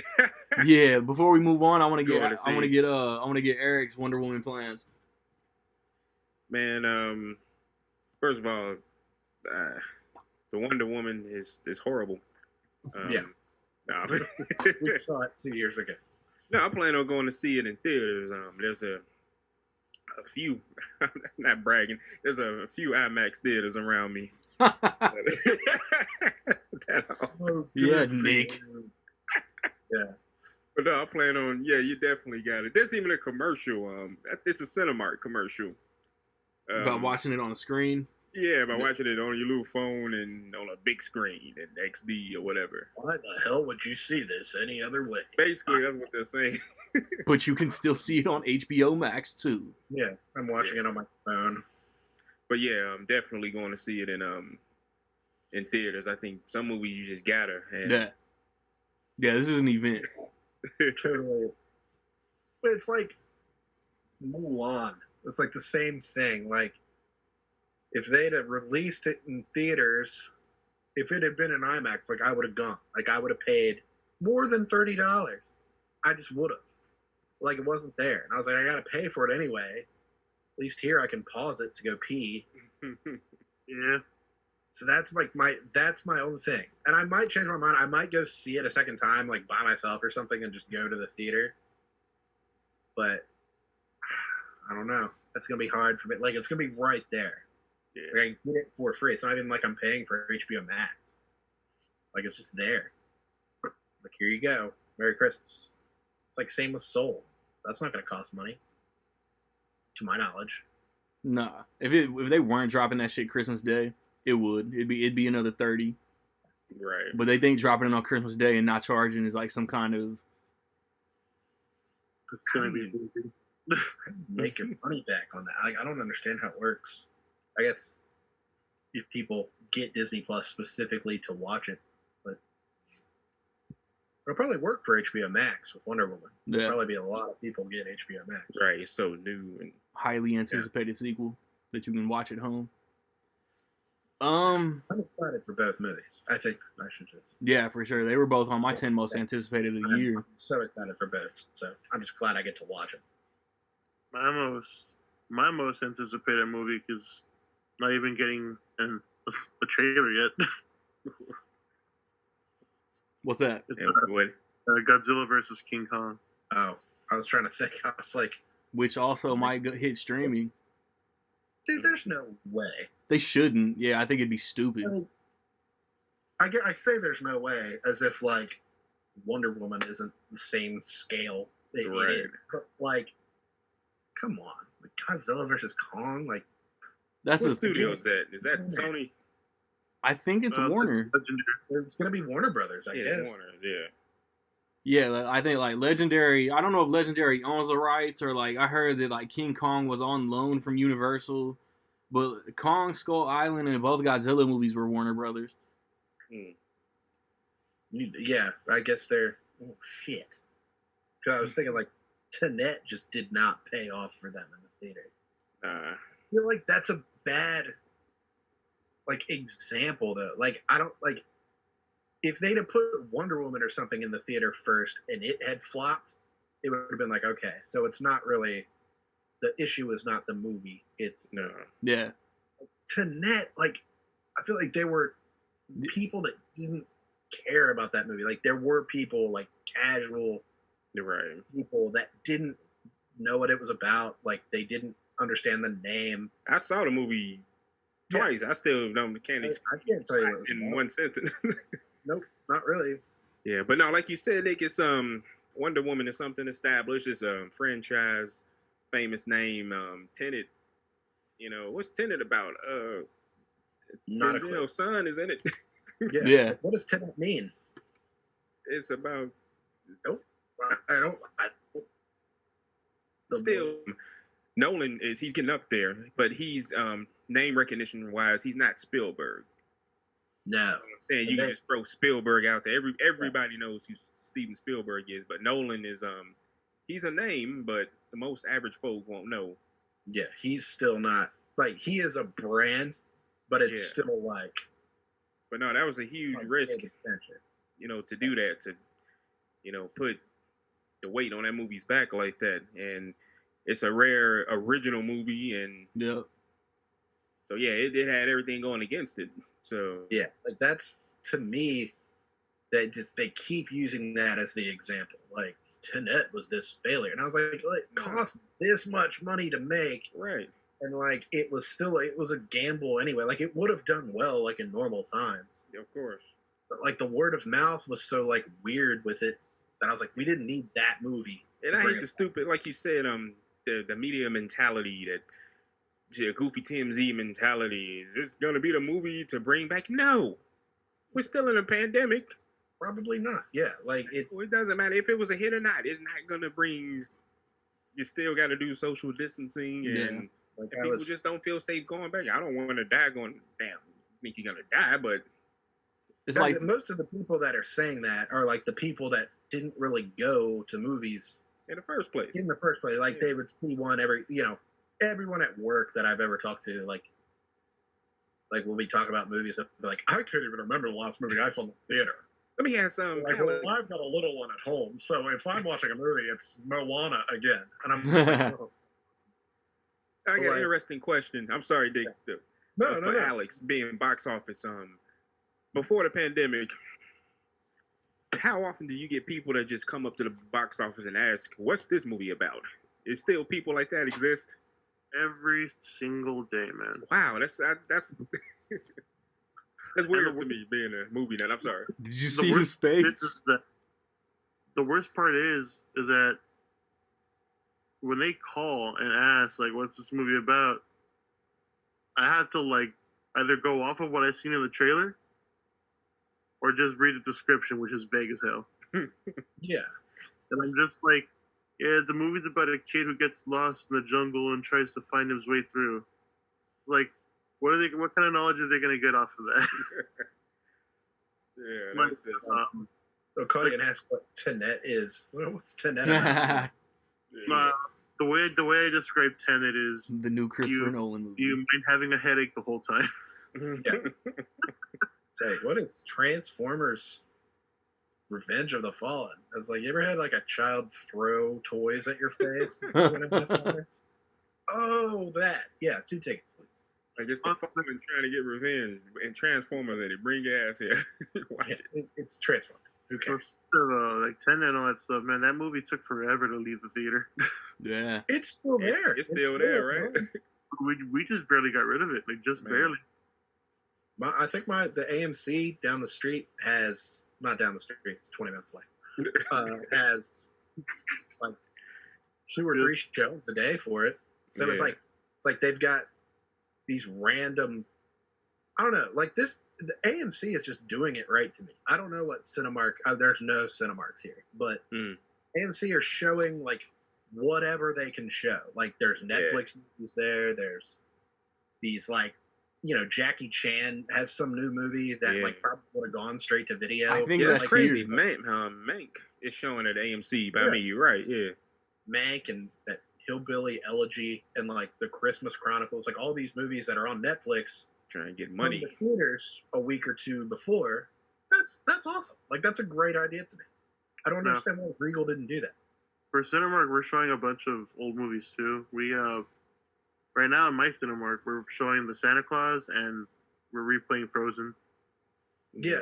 Yeah, before we move on, I want to Go get to see. I want to get Eric's Wonder Woman plans. Man, first of all, the Wonder Woman is horrible. Yeah. No, We saw it 2 years ago. no, I plan on going to see it in theaters. There's a few, I'm not bragging. There's a few IMAX theaters around me. Oh, Yeah, good for Nick. you. Yeah. But no, I plan on. Yeah, you definitely got it. There's even a commercial. It's a Cinemark commercial. About watching it on the screen. Yeah, by watching it on your little phone and on a big screen and XD or whatever. Why the hell would you see this any other way? Basically, that's what they're saying. But you can still see it on HBO Max too. Yeah, I'm watching it on my phone. But yeah, I'm definitely going to see it in theaters. I think some movies you just gotta. And Yeah, this is an event. Totally. But it's like Mulan. It's like the same thing. Like, if they'd have released it in theaters, if it had been in IMAX, like, I would have gone. Like, I would have paid more than $30. I just would have. Like, it wasn't there. And I was like, I got to pay for it anyway. At least here I can pause it to go pee. Yeah. So that's like that's my own thing. And I might change my mind. I might go see it a second time, like by myself or something, and just go to the theater. But I don't know. That's gonna be hard for me. Like, it's gonna be right there. Yeah. Like, I can get it for free. It's not even like I'm paying for HBO Max. Like, it's just there. Like, here you go. Merry Christmas. It's like same with Soul. That's not gonna cost money, to my knowledge. Nah, if they weren't dropping that shit Christmas Day, it would. It'd be another 30. Right. But they think dropping it on Christmas Day and not charging is like some kind of. It's going to be easy. Make your money back on that. Like, I don't understand how it works. I guess if people get Disney Plus specifically to watch it, but it'll probably work for HBO Max with Wonder Woman. Yeah. There'll probably be a lot of people get HBO Max. Right. It's so new and Highly anticipated sequel that you can watch at home. I'm excited for both movies. I think I should just. Yeah, for sure. They were both on my 10 most anticipated of the year. I'm so excited for both. So I'm just glad I get to watch them. My most anticipated movie is not even getting a trailer yet. What's that? It's what? Godzilla versus King Kong. Oh, I was trying to think. I was like, Which also might hit streaming. dude, there's no way. They shouldn't. Yeah, I think it'd be stupid. I say there's no way, as if like Wonder Woman isn't the same scale. It Right. is. But like, come on, like Godzilla versus Kong, like That's What a studio is that? Is that Sony? I think it's Warner. Legendary. it's gonna be Warner Brothers, I guess. Warner. Yeah. Yeah, I think like Legendary. I don't know if Legendary owns the rights or like I heard that like King Kong was on loan from Universal, but Kong, Skull Island, and both Godzilla movies were Warner Brothers. Yeah, I guess they're. Oh shit! 'Cause I was thinking like Tenet just did not pay off for them in the theater. I feel like that's a bad like example though. Like I don't like if they'd have put Wonder Woman or something in the theater first and it had flopped, it would have been like, okay, so it's not really the issue is not the movie. It's no. Yeah, Tenet, like I feel like there were people that didn't care about that movie. Like there were people like casual You're right. people that didn't know what it was about. Like they didn't understand the name. I saw the movie twice. I still can't I can't tell you what it was in about. one sentence. Nope, not really. Yeah, but no, like you said, Nick, it's Wonder Woman is something established. It's a franchise, famous name. Tenet, what's Tenet about? Not a clue. Denzel's son is in it. Yeah. What does Tenet mean? It's about Nope. I don't. still Nolan he's getting up there, but he's name recognition wise, he's not Spielberg. No. You know what I'm saying? You can just throw Spielberg out there. Everybody knows who Steven Spielberg is, but Nolan is he's a name, but the most average folk won't know. Yeah, he's still not like he is a brand, but it's still like. But no, that was a huge risk, to do that, to put the weight on that movie's back like that, and it's a rare original movie, and so yeah, it had everything going against it. So yeah, like that's to me, they keep using that as the example. Like Tenet was this failure, and I was like, it cost this much money to make, right? And like it was a gamble anyway. Like it would have done well, like in normal times. Yeah, of course. But like the word of mouth was so like weird with it that I was like, we didn't need that movie. And I hate the stupid, like you said, the media mentality, that Goofy TMZ mentality. Is this gonna be the movie to bring back? No, we're still in a pandemic. Probably not. Yeah, like it doesn't matter if it was a hit or not. It's not gonna bring. You still got to do social distancing, and people just don't feel safe going back. I don't want to die going. Damn, I think you're gonna die, but it's like most of the people that are saying that are like the people that didn't really go to movies in the first place. Like they would see one everyone at work that I've ever talked to, like when we talk about movies, they're like, I can't even remember the last movie I saw in the theater. Let me ask some. Like, well, I've got a little one at home, so if I'm watching a movie, it's Moana again, and I'm just like, oh. I got an interesting question. I'm sorry, Dick. No. Alex, being box office. Before the pandemic, how often do you get people that just come up to the box office and ask, "What's this movie about?" Is still people like that exist? Every single day, man. Wow, that's that's weird to me, being a movie nut. I'm sorry. Did you see his face? The worst part is that when they call and ask, like, what's this movie about, I have to, like, either go off of what I've seen in the trailer or just read the description, which is vague as hell. Yeah. And I'm just like, yeah, the movie's about a kid who gets lost in the jungle and tries to find his way through. Like, what kind of knowledge are they going to get off of that? Yeah, that's so Cody can ask what Tenet is. What's Tenet about? The way I describe Tenet is the new Christopher Nolan movie. You mind having a headache the whole time. Yeah. Say, what is Transformers Revenge of the Fallen? It's like, you ever had like a child throw toys at your face for 2.5 hours? Oh, that. Yeah, 2 tickets, please. I guess the Fallen trying to get revenge, and Transformers, they bring your ass here. Watch it. It's Transformers. Who cares? Like Tenet and all that stuff, man. That movie took forever to leave the theater. Yeah. It's still there. It's still there, right? We just barely got rid of it. Like, just barely. I think the AMC down the street has, not down the street, it's 20 minutes away, has like 2 or 3 shows a day for it. So it's like they've got these random, I don't know, like this, the AMC is just doing it right to me. I don't know what Cinemark, there's no Cinemarks here, but AMC are showing like whatever they can show. Like there's Netflix movies there, there's these like, Jackie Chan has some new movie that like probably would have gone straight to video. I think that's like crazy. Mank is showing at AMC by me. You're right. Yeah, Mank and that Hillbilly Elegy and like the Christmas Chronicles, like all these movies that are on Netflix, trying to get money. From the theaters a week or 2 before. That's awesome. Like that's a great idea to me. I don't understand why Regal didn't do that. For Cinemark, we're showing a bunch of old movies too. We right now in my Cinemark, we're showing the Santa Claus and we're replaying Frozen. Yeah,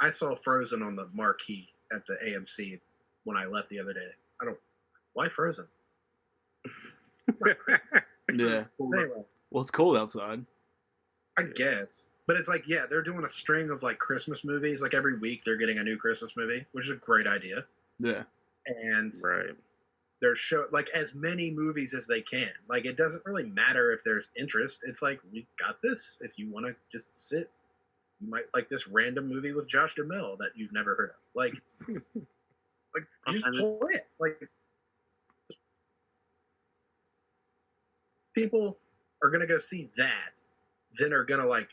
I saw Frozen on the marquee at the AMC when I left the other day. Why Frozen? It's not Christmas. Yeah. Anyway, Well, it's cold outside. I guess. But it's like, yeah, they're doing a string of like Christmas movies. Like every week they're getting a new Christmas movie, which is a great idea. Yeah. And Right. they're like as many movies as they can. Like it doesn't really matter if there's interest. It's like, we got this. If you want to just sit, you might like this random movie with Josh Duhamel that you've never heard of. Like just play it. Like people are gonna go see that, then are gonna like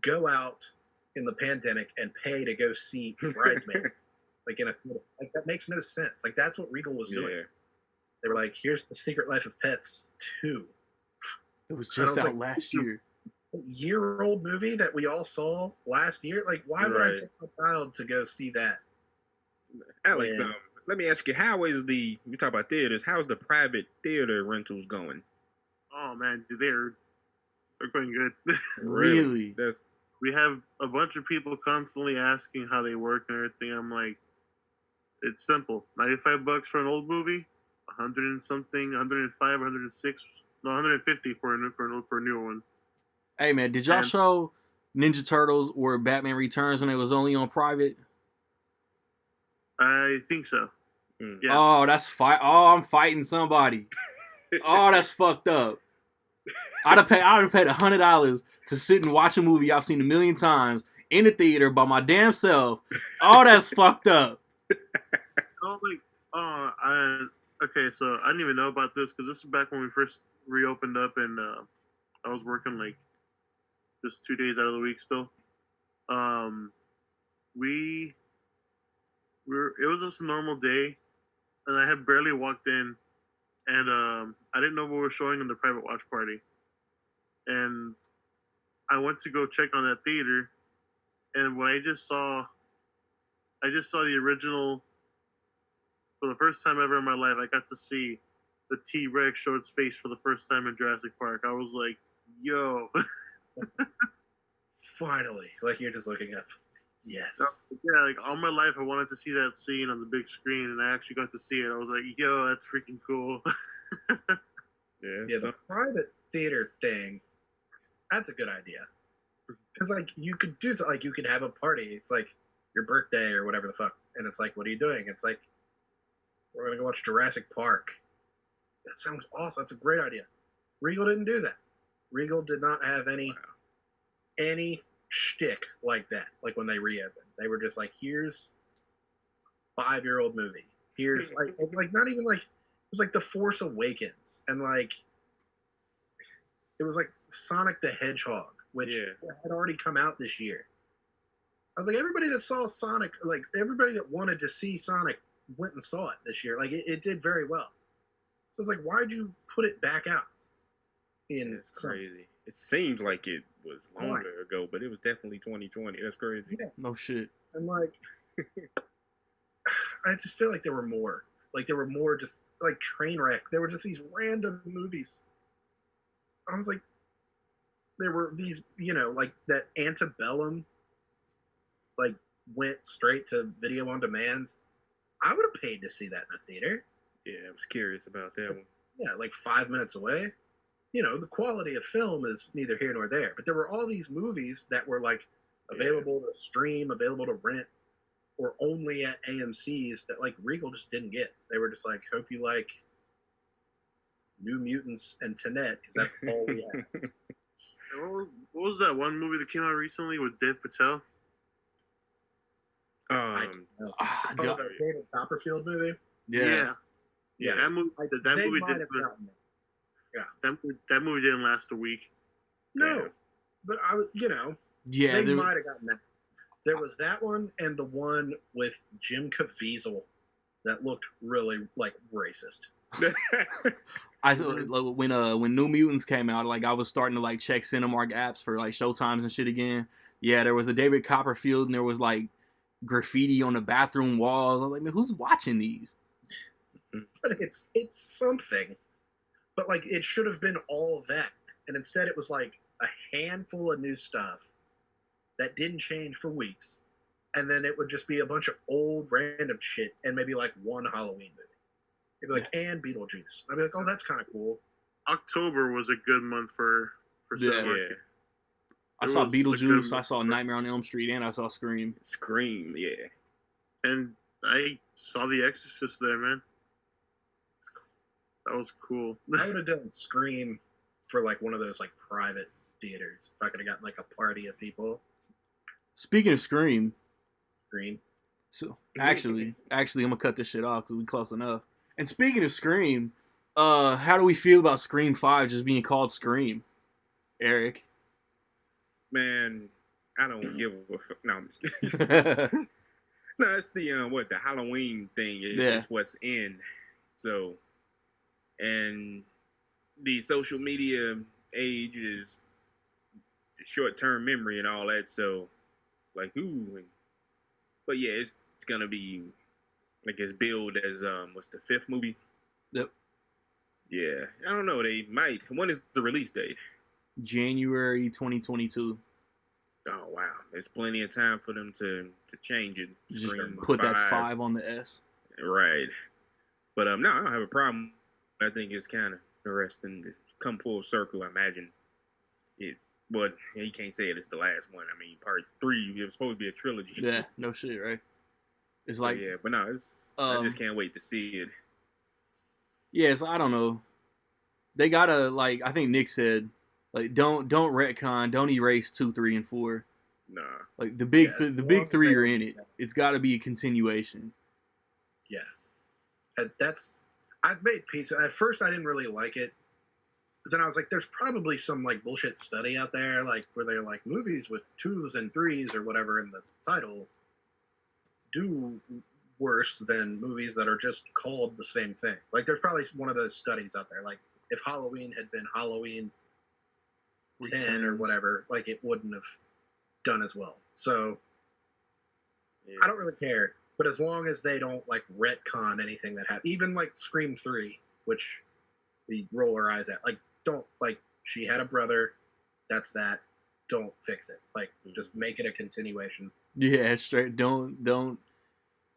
go out in the pandemic and pay to go see Bridesmaids. Like in a theater. Like that makes no sense. Like that's what Regal was doing. Yeah. They were like, here's The Secret Life of Pets 2. It was just out last year. Year-old movie that we all saw last year. Like, why would I Right. take my child to go see that? Alex, Yeah. let me ask you, how is we talk about theaters, how's the private theater rentals going? Oh man, they're going good. Really? That's We have a bunch of people constantly asking how they work and everything. I'm like, it's simple. $95 for an old movie, 100 and something, 105, 106, no, 150 for a new one. Hey man, did y'all And- show Ninja Turtles or Batman Returns and it was only on private? I think so. mm. Yeah. Oh, that's Oh, I'm fighting somebody. Oh, that's fucked up. I'd have paid $100 to sit and watch a movie I've seen a million times in the theater by my damn self. Oh, that's fucked up. Oh, okay, so I didn't even know about this because this is back when we first reopened up, and I was working like just 2 days out of the week still. It was just a normal day, and I had barely walked in, and I didn't know what we were showing in the private watch party, and I went to go check on that theater, and when I just saw the original. For the first time ever in my life, I got to see the T-Rex show its face for the first time in Jurassic Park. I was like, yo. Finally. Like, you're just looking up. Yes. Yeah, like, all my life I wanted to see that scene on the big screen, and I actually got to see it. I was like, yo, that's freaking cool. Yeah, the private theater thing, that's a good idea. Because, like, you could do that. Like, you could have a party. It's like your birthday or whatever the fuck. And it's like, what are you doing? It's like, we're going to go watch Jurassic Park. That sounds awesome. That's a great idea. Regal didn't do that. Regal did not have any shtick like that. Like when they reopened, they were just like, "Here's a 5-year-old movie. Here's like not even like it was like The Force Awakens, and like it was like Sonic the Hedgehog, which had already come out this year. I was like, everybody that saw Sonic, like everybody that wanted to see Sonic, went and saw it this year. Like it did very well. So it's like, why'd you put it back out? It's crazy. It seems like it was longer ago, but it was definitely 2020. That's crazy. Yeah. No shit. And like, I just feel like there were more. Like there were more just like Trainwreck. There were just these random movies. I was like, there were these, like that Antebellum, like went straight to video on demand. I would have paid to see that in a theater. Yeah, I was curious about that one. Yeah, like 5 minutes away. The quality of film is neither here nor there. But there were all these movies that were like available to stream, available to rent, or only at AMC's that like Regal just didn't get. They were just like, hope you like New Mutants and Tenet, because that's all we had. What was that one movie that came out recently with Dev Patel? The David Copperfield movie? Yeah. That movie, They might have gotten it. Yeah. That movie didn't last a week. No. But they might have gotten that. There was that one and the one with Jim Caviezel that looked really like racist. When New Mutants came out, like I was starting to like check Cinemark apps for like showtimes and shit again. Yeah, there was a David Copperfield and there was like graffiti on the bathroom walls. I was like, man, who's watching these? But it's something. But like it should have been all that, and instead it was like a handful of new stuff that didn't change for weeks, and then it would just be a bunch of old random shit and maybe like one Halloween movie. He'd be like, and Beetlejuice. I'd be like, oh, that's kind of cool. October was a good month for cinema. Yeah. I It saw was a good Beetlejuice, I month saw for- Nightmare on Elm Street, and I saw Scream. Scream, yeah. And I saw The Exorcist there, man. That was cool. I would have done Scream for like one of those like private theaters. If I could have gotten like a party of people. Speaking of Scream, Scream. so actually, I'm gonna cut this shit off because we close enough. And speaking of Scream, how do we feel about Scream 5 just being called Scream? Eric? Man, I don't give a fuck. No, I'm just kidding. No, it's the the Halloween thing is what's in. So, and the social media age is the short-term memory and all that. So, like, but yeah, it's gonna be, I guess, billed as what's the 5th movie? Yep. Yeah, I don't know. They might. When is the release date? January 2022. Oh wow, there's plenty of time for them to change it. Just Scream put that 5 on the S. Right. But no, I don't have a problem. I think it's kind of interesting to come full circle. I imagine it. But you can't say it's the last one. I mean, part 3 it was supposed to be a trilogy. Yeah, no shit, right? It's So, like yeah, but no, I just can't wait to see it. yeah, so I don't know. They gotta like I think Nick said like don't retcon, don't erase 2, 3, and 4. Nah. Like the big Yes, the as big long as 3 they are don't in do it. that. It's got to be a continuation. Yeah. I've made peace. At first, I didn't really like it. But then I was like, there's probably some like bullshit study out there, like where they're like movies with 2s and 3s or whatever in the title do worse than movies that are just called the same thing. Like there's probably one of those studies out there. Like if Halloween had been Halloween 10 or Returns. whatever, like it wouldn't have done as well. So Yeah. I don't really care. But as long as they don't like retcon anything that happened, even like Scream 3, which we roll our eyes at, like don't like she had a brother, that's that. Don't fix it. Like just make it a continuation. Yeah, straight. Don't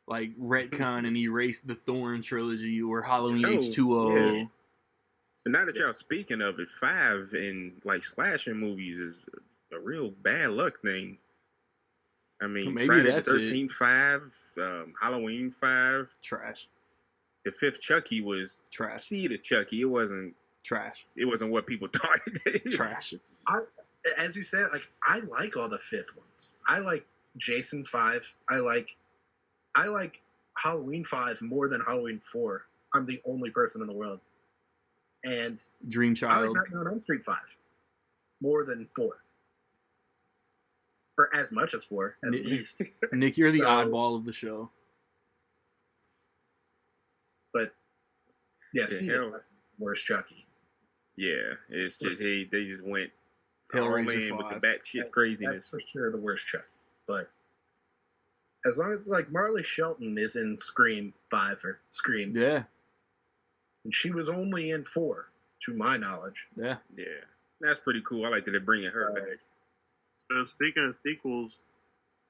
like retcon and erase the Thorn trilogy or Halloween No, H2O. yeah. But now that y'all speaking of it, 5 in like slasher movies is a real bad luck thing. I mean, Maybe Friday that's the it. 13th 5, Halloween 5. Trash. The 5th Chucky was Trash. see the Chucky. It wasn't Trash. what people thought. Trash. As you said, like I like all the 5th ones. I like Jason 5. I like Halloween 5 more than Halloween 4. I'm the only person in the world. And Dream I Child. like Nightmare on Elm Street 5 more than 4. Or as much as 4, at Nick- least. Nick, you're the So- oddball of the show. But yeah, Yeah, see, hell- the worst Chucky. Yeah, it's just they just went all Hellraiser in with the 5. batshit That's craziness. for sure the worst Chucky. But as long as like Marley Shelton is in Scream 5 or Scream, Yeah. and she was only in 4, to my knowledge. Yeah. Yeah, that's pretty cool. I like that they're bringing her back. Speaking of sequels,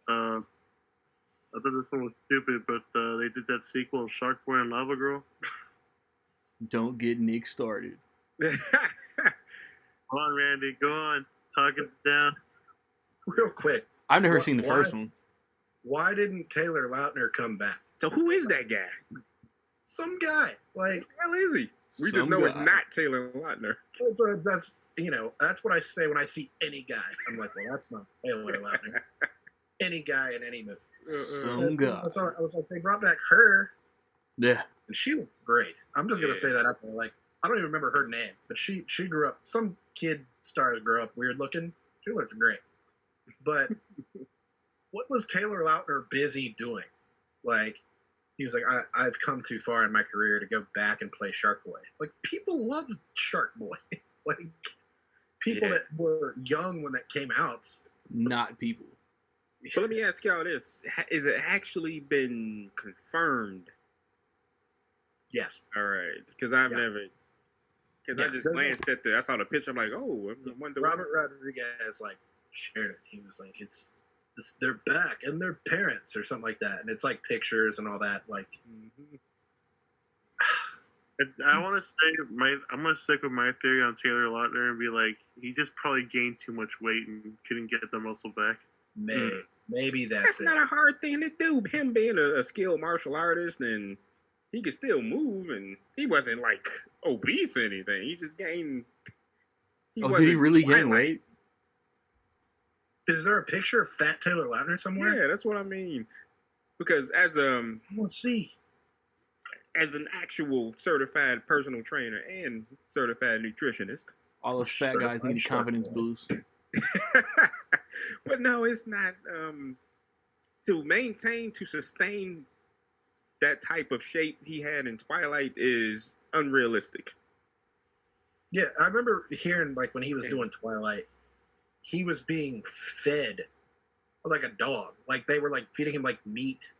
I thought this one was stupid, but they did that sequel of Shark Boy and Lava Girl. Don't get Nick started. Come on, Randy, go on, talk it down. Real quick, I've never What- seen the why- first one. why didn't Taylor Lautner come back? So who is that guy? Some guy. Like, Who the hell is he? We just Some know it's guy. not Taylor Lautner. that's what I say when I see any guy. I'm like, well, that's not Taylor Lautner. Any guy in any movie. Some So guy. I was like, they brought back her, Yeah. and she was great. I'm just gonna Yeah. say that out there. Like, I don't even remember her name, but she grew up. Some kid stars grow up weird looking. She looks great. But what was Taylor Lautner busy doing? Like, he was like, I've come too far in my career to go back and play Shark Boy. Like, people love Shark Boy. Like, people Yeah. that were young when that came out. Not people. But let me ask y'all this: is it actually been confirmed? Yes. All right, because I've Yeah. never. Because Yeah, I just there's glanced at I saw the picture. I'm like, oh, I wonder. Robert Rodriguez like shared it. He was like, they're back and they're parents or something like that. And it's like pictures and all that. Like, Mhm. I want to say I'm gonna stick with my theory on Taylor Lautner and be like, he just probably gained too much weight and couldn't get the muscle back. Maybe That's not a hard thing to do. Him being a skilled martial artist, and he could still move, and he wasn't like obese or anything. He just gained. Did he really gain weight? Is there a picture of fat Taylor Lautner somewhere? Yeah, that's what I mean. Because let's see. As an actual certified personal trainer and certified nutritionist, all us fat guys need a confidence boost. But no, it's not. To sustain that type of shape he had in Twilight is unrealistic. Yeah, I remember hearing like when he was doing Twilight, he was being fed like a dog. Like they were like feeding him like meat,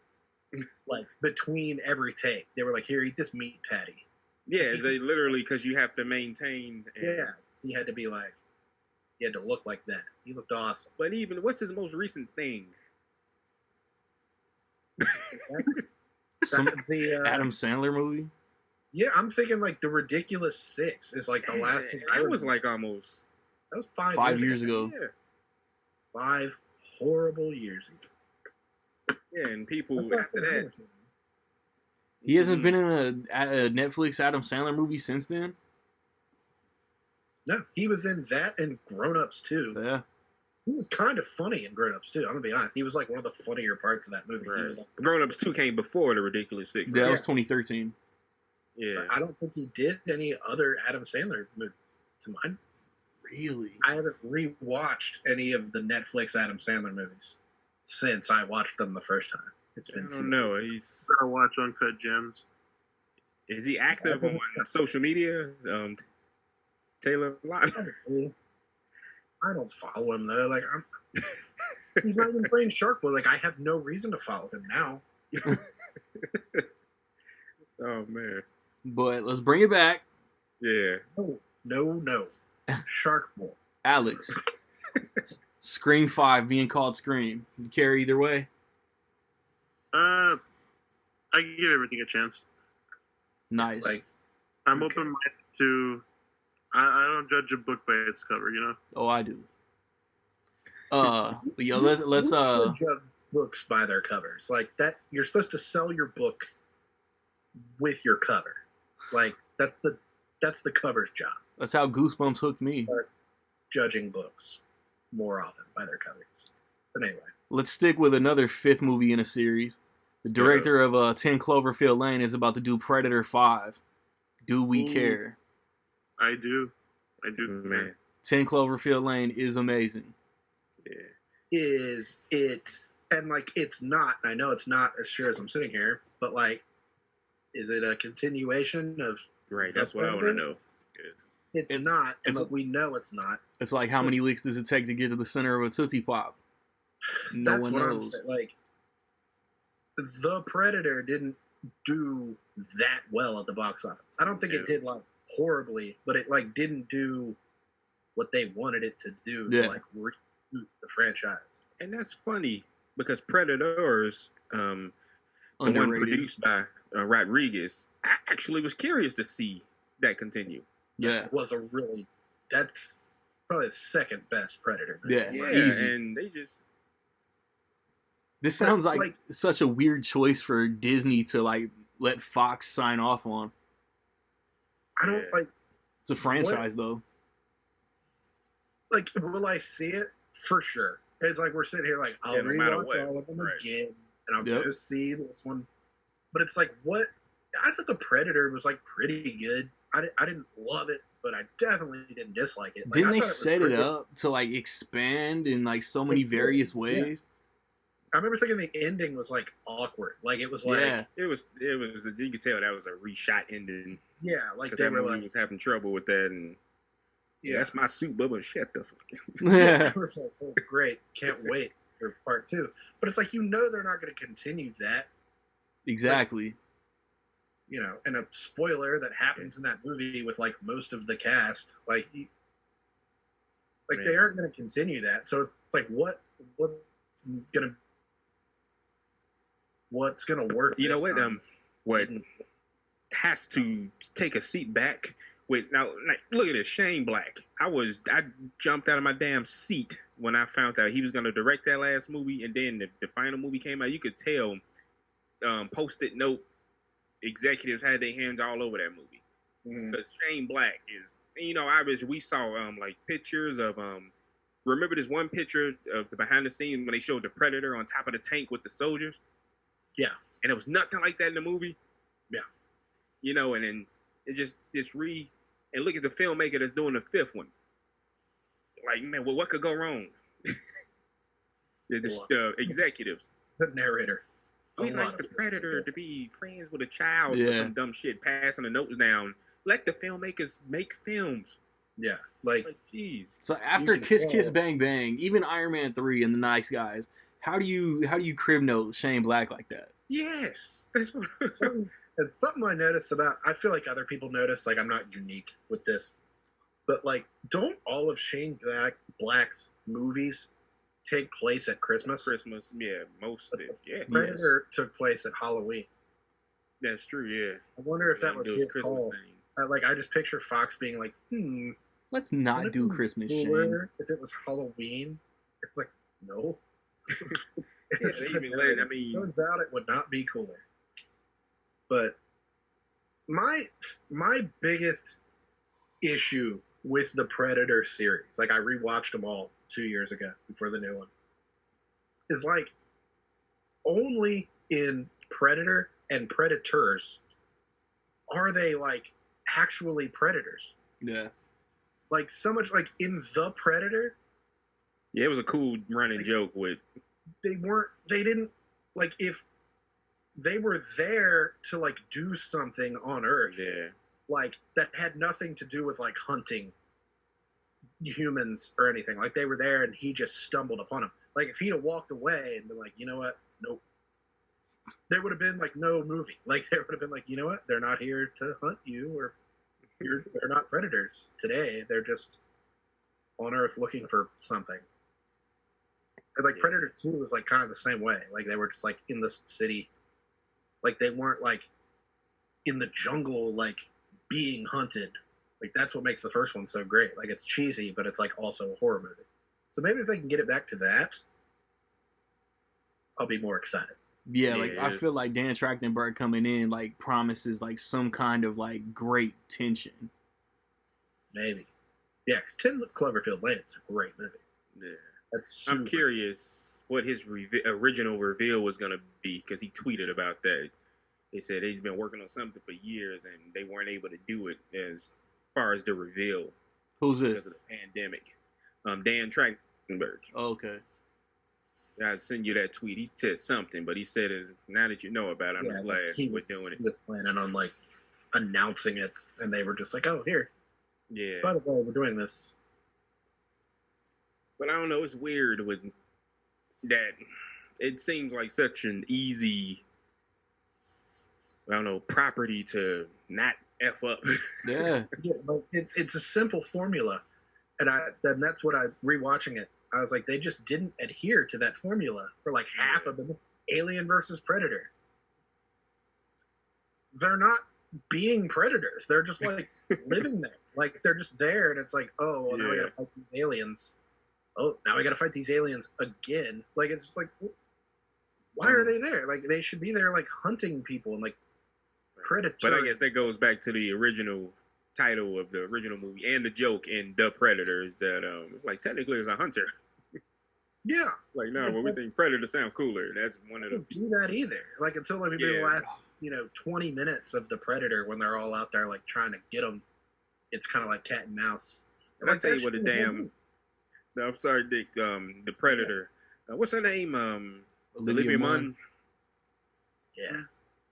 like between every take. They were like, "Here, eat this meat patty." Yeah, they literally, because you have to maintain. Yeah, he had to be like, he had to look like that. He looked awesome. But even, what's his most recent thing? The Adam Sandler movie? Yeah, I'm thinking like The Ridiculous Six is like the last thing. That was like almost. That was 5 years ago. Yeah. 5 horrible years ago. Yeah, and people after that. He hasn't been in a Netflix Adam Sandler movie since then? No, he was in that and Grown Ups too. Yeah. He was kind of funny in Grown Ups too. I'm gonna be honest. He was like one of the funnier parts of that movie. Right. Like, Grown Ups 2 came before The Ridiculous Six. Right? That was 2013. Yeah. I don't think he did any other Adam Sandler movies to mine. Really? I haven't rewatched any of the Netflix Adam Sandler movies since I watched them the first time. It's been I don't know. He's gotta watch Uncut Gems. Is he active on social media? Taylor Lautner. I don't follow him though. Like he's not even playing Shark Boy. Like I have no reason to follow him now. Oh man. But let's bring it back. Yeah. No. Shark Boy. Alex. Scream 5 being called Scream. You care either way? I give everything a chance. Nice. Like I'm open-minded to. I don't judge a book by its cover, you know. Oh, I do. Yeah, let's judge books by their covers. Like that, you're supposed to sell your book with your cover. Like that's the cover's job. That's how Goosebumps hooked me. Judging books more often by their covers. But anyway, let's stick with another 5th movie in a series. The director of 10 Cloverfield Lane is about to do Predator 5. Do we care? I do, man. 10 Cloverfield Lane is amazing. Yeah. Is it? And like, it's not. I know it's not as sure as I'm sitting here, but like, is it a continuation of? Right. That's what I want to know. It's not, and we know it's not. It's like, how many licks does it take to get to the center of a Tootsie Pop? That's what I'm saying. Like, The Predator didn't do that well at the box office. I don't think it did like horribly, but it like didn't do what they wanted it to do to like reboot the franchise. And that's funny because Predators, the one produced by Rodriguez, I actually was curious to see that continue. Yeah, it was that's probably the second best Predator movie. Yeah, easy. And they just. This sounds like such a weird choice for Disney to like let Fox sign off on. I don't like. It's a franchise though. Like, will I see it? For sure. It's like we're sitting here like, I'll rewatch all of them again, and I'll go see this one. But it's like, what? I thought The Predator was like pretty good. I didn't love it, but I definitely didn't dislike it. Like, didn't they set it up to like expand in like so many various ways? I remember thinking the ending was like awkward. Like it was like it was. You could tell that was a reshot ending. Yeah, like they were like was having trouble with that, and that's my suit, Bubba. Shut the fuck. Yeah, it was like, oh, great, can't wait for part 2. But it's like they're not going to continue that. Exactly. Like, and a spoiler that happens in that movie with like most of the cast, like they aren't going to continue that. So it's like what's gonna work? You know what? has to take a seat back. Now, like, look at this, Shane Black. I jumped out of my damn seat when I found out he was going to direct that last movie, and then the final movie came out. You could tell, Post-it note executives had their hands all over that movie because Shane Black is, obviously we saw like pictures of remember this one picture of the behind the scenes when they showed the Predator on top of the tank with the soldiers? Yeah, and it was nothing like that in the movie. Yeah, and then it and look at the filmmaker that's doing the fifth one. Like, man, what could go wrong? The executives. The narrator. We like the Predator to be friends with a child or some dumb shit, passing the notes down. Let the filmmakers make films. Yeah, like jeez. So after Kiss Kiss Bang Bang, even Iron Man 3 and The Nice Guys, how do you crib note Shane Black like that? Yes, that's what. It's something I noticed about. I feel like other people noticed. Like, I'm not unique with this, but like, don't all of Shane Black's movies take place at Christmas? Christmas, yeah, most of it. Yeah, Predator took place at Halloween. That's true. Yeah. I wonder if that was his call. I just picture Fox being like, let's not do Christmas, Shane. If it was Halloween, it's like, no. Turns out it would not be cooler. But my biggest issue with the Predator series, like I rewatched them all 2 years ago before the new one, is like only in Predator and Predators are they like actually predators. Yeah. Like so much like in The Predator. Yeah, it was a cool running joke with. They didn't like if they were there to like do something on Earth. Yeah. Like that had nothing to do with like hunting humans or anything. Like they were there and he just stumbled upon them. Like if he'd have walked away and been like, you know what? Nope. There would have been like no movie. Like there would have been like, you know what? They're not here to hunt you, or they're not predators today. They're just on Earth looking for something. And like Predator 2 was like kind of the same way. Like they were just like in the city. Like they weren't like in the jungle like being hunted. Like that's what makes the first one so great. Like it's cheesy, but it's like also a horror movie. So maybe if they can get it back to that, I'll be more excited. Yeah, like I feel like Dan Trachtenberg coming in like promises like some kind of like great tension. Maybe. Yeah, because 10 Cloverfield Lane's a great movie. Yeah. I'm curious what his original reveal was going to be, because he tweeted about that. He said he's been working on something for years and they weren't able to do it as far as the reveal. Who's this? Because of the pandemic. Dan Trachtenberg. Oh, okay. I'll send you that tweet. He said something, but he said, now that you know about it, I'm just glad we're doing it. He was planning on like announcing it, and they were just like, oh, here. Yeah. By the way, we're doing this. But I don't know, it's weird with that. It seems like such an easy, I don't know, property to not F up. Yeah. Like it's a simple formula. And that's what rewatching it, I was like, they just didn't adhere to that formula for like half of them. Alien versus Predator. They're not being predators. They're just like living there. Like they're just there, and it's like, oh, well, now we gotta fight these aliens. Oh, now we gotta fight these aliens again. Like it's just like, why are they there? Like they should be there, like hunting people and like predator. But I guess that goes back to the original title of the original movie and the joke in The Predator is that like technically it's a hunter. Yeah. Like no, but we think predator sound cooler. That's one of the. Don't do that either. Like until like maybe the last 20 minutes of The Predator when they're all out there like trying to get them. It's kind of like cat and mouse. And I tell you what, the damn. No, I'm sorry, Dick. The Predator. What's her name? Olivia Munn. Yeah.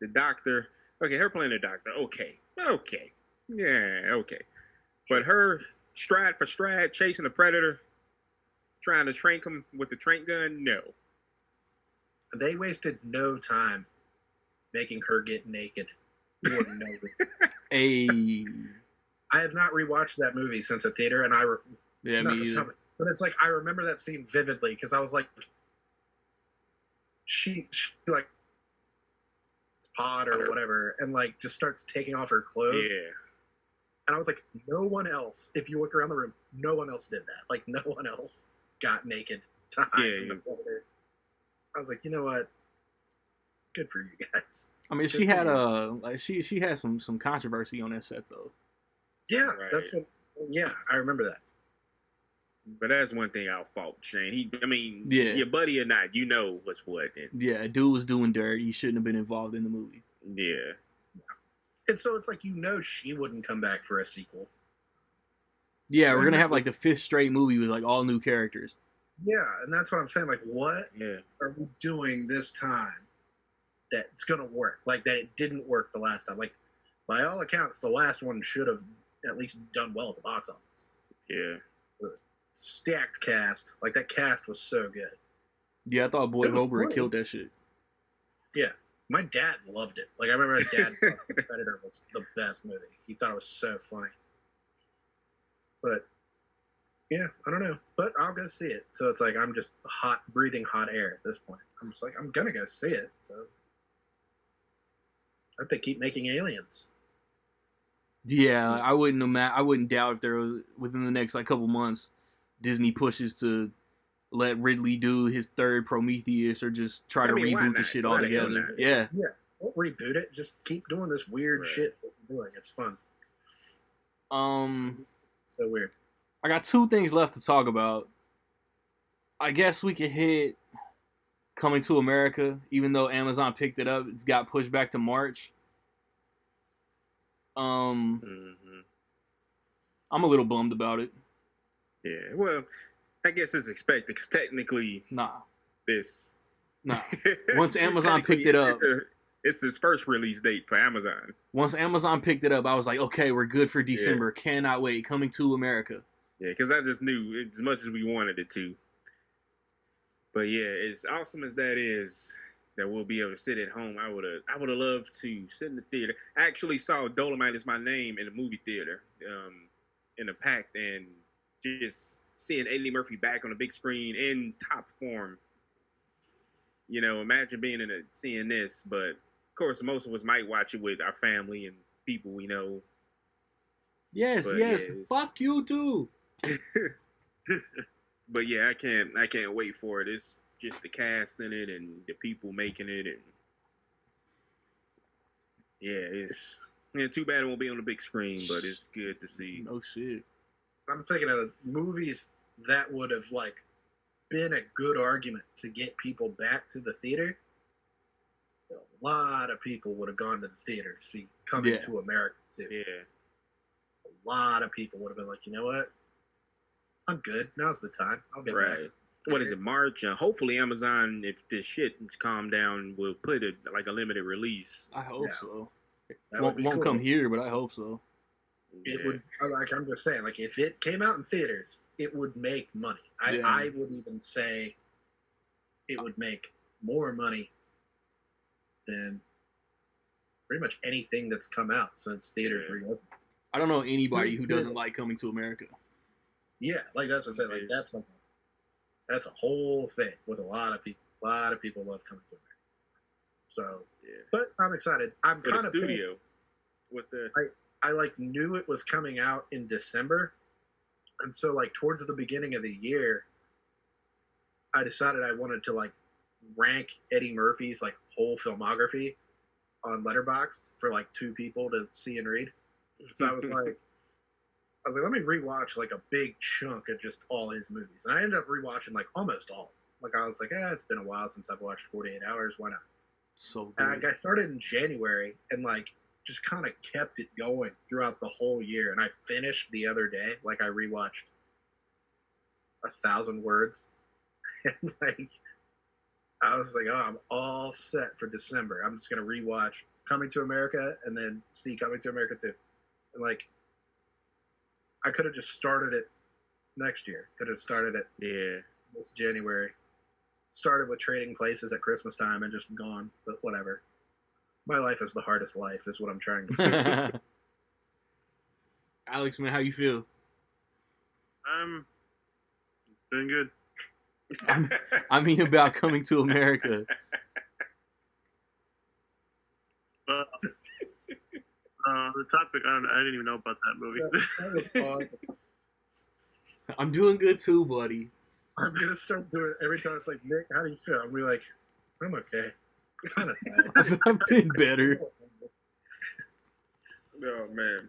The doctor. Okay, her playing the doctor. Okay. Yeah, okay. But her stride for stride chasing the Predator, trying to trank him with the trank gun, no. They wasted no time making her get naked. You wouldn't know it. I have not rewatched that movie since the theater, and me either. But it's like I remember that scene vividly because I was like, she like pod or whatever, and like just starts taking off her clothes. Yeah. And I was like, no one else, if you look around the room, no one else did that. Like, no one else got naked to hide from the predator. I was like, you know what? Good for you guys. I mean, she had she had some controversy on that set though. Yeah, Right. that's what. Yeah, I remember that. But that's one thing I'll fault Shane. Yeah. Your buddy or not, you know what's what. And, Yeah, dude was doing dirt. He shouldn't have been involved in the movie. yeah. And so it's like, she wouldn't come back for a sequel. Yeah, we're gonna have like the 5th straight movie with like all new characters. Yeah, and that's what I'm saying. Like, what Yeah. are we doing this time that it's gonna work? Like that it didn't work the last time. Like, by all accounts, the last one should have at least done well at the box office. Yeah. Stacked cast. Like, that cast was so good. Yeah, I thought Boyd It was Holbrook funny. killed that shit. Yeah. My dad loved it. Like, I remember my dad thought The Predator was the best movie. He thought it was so funny. But, yeah, I don't know. But I'll go see it. So it's like I'm just breathing hot air at this point. I'm just like, I'm going to go see it. So I hope they keep making Aliens. Yeah, I wouldn't doubt if there was within the next like couple months, Disney pushes to let Ridley do his 3rd Prometheus or just try to why reboot the not? shit Why the hell altogether. not? Yeah. Yeah, don't reboot it. Just keep doing this weird shit that you're doing. It's fun. So weird. I got 2 things left to talk about. I guess we could hit Coming to America, even though Amazon picked it up. It's got pushed back to March. I'm a little bummed about it. Yeah. Well, I guess it's expected because technically, Nah. this. Nah. Once Amazon Technically, picked it up, it's his first release date for Amazon. once Amazon picked it up, I was like, okay, we're good for December. Cannot wait. Coming to America. Yeah, because I just knew as much as we wanted it to. But yeah, as awesome as that is, that we'll be able to sit at home. I would have loved to sit in the theater. I actually saw Dolomite Is My Name in the movie theater, in a pack, and just seeing Eddie Murphy back on the big screen in top form. You know, imagine seeing this, but of course, most of us might watch it with our family and people we know. Yes, But yes. yes. Fuck you too. But yeah, I can't wait for it. It's just the cast in it and the people making it, and yeah, too bad it won't be on the big screen, but it's good to see. No shit. I'm thinking of movies that would have like been a good argument to get people back to the theater. A lot of people would have gone to the theater to see Coming to America too. Yeah. A lot of people would have been like, you know what? I'm good. Now's the time. I'll get back. What is it, March? Hopefully Amazon, if this shit is calmed down, will put it like a limited release. I hope so. That Won't would be cool. come here, but I hope so. It would, like I'm just saying, like if it came out in theaters, it would make money. I would even say it would make more money than pretty much anything that's come out since theaters reopened. I don't know anybody who doesn't like Coming to America. Yeah, like that's what I'm saying. Like that's a whole thing with a lot of people. A lot of people love Coming to America. So, but I'm excited. I'm kind of studio. What's the? I like knew it was coming out in December, and so like towards the beginning of the year, I decided I wanted to like rank Eddie Murphy's like whole filmography on Letterboxd for like 2 people to see and read. So I was like, let me rewatch like a big chunk of just all his movies, and I ended up rewatching like almost all. Like I was like, it's been a while since I've watched 48 Hours. Why not? So good. And I started in January and like just kind of kept it going throughout the whole year. And I finished the other day, like I rewatched 1,000 Words, and like I was like, I'm all set for December. I'm just gonna rewatch Coming to America and then see Coming to America 2. And like I could have just started it next year. Could have started it this January. Started with Trading Places at Christmas time and just gone, but whatever. My life is the hardest life, is what I'm trying to say. Alex, man, how you feel? I'm doing good. I mean about Coming to America. the topic, I didn't even know about that movie. That was awesome. I'm doing good too, buddy. I'm gonna start doing it every time. It's like, Nick, how do you feel? I'm gonna be like, I'm okay. Kind of bad. I've been better. Oh man.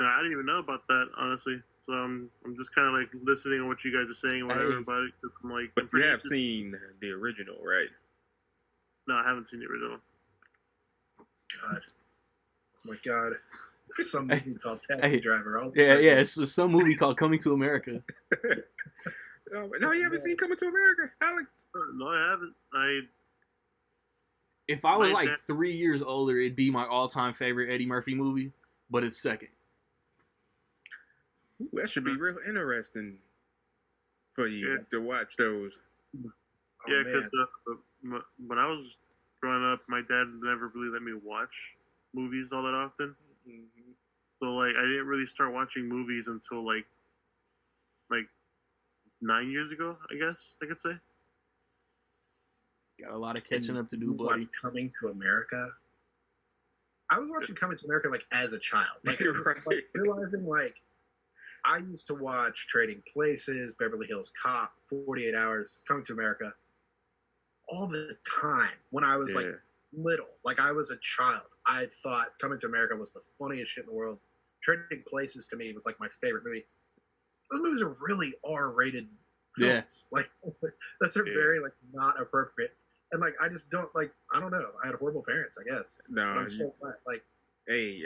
I didn't even know about that, honestly. So I'm just kind of like listening to what you guys are saying, whatever Hey. about it. 'Cause I'm like, But I'm you pretty have interested. seen the original, right? No, I haven't seen the original. God. Oh my God. Some movie called Taxi Hey. Driver. Yeah, it's some movie called Coming to America. No, you haven't seen Coming to America, Alex? No, I haven't. If I was My like dad- 3 years older, it'd be my all-time favorite Eddie Murphy movie, but it's second. Ooh, that should be real interesting for you Yeah. to watch those. Oh, Yeah, man. because when I was growing up, my dad never really let me watch movies all that often. Mm-hmm. So like, I didn't really start watching movies until like 9 years ago, I guess I could say. Got a lot of catching And up to do, you buddy. watched Coming to America. I was watching Coming to America like as a child, like, Right. like realizing like I used to watch Trading Places, Beverly Hills Cop, 48 Hours, Coming to America, all the time when I was like Yeah. little. Like I was a child. I thought Coming to America was the funniest shit in the world. Trading Places to me was like my favorite movie. Those movies are really R-rated films. Like that's Yeah. very like not appropriate. And like I just don't like I don't know. I had horrible parents, I guess. But No, I'm so glad. Like hey,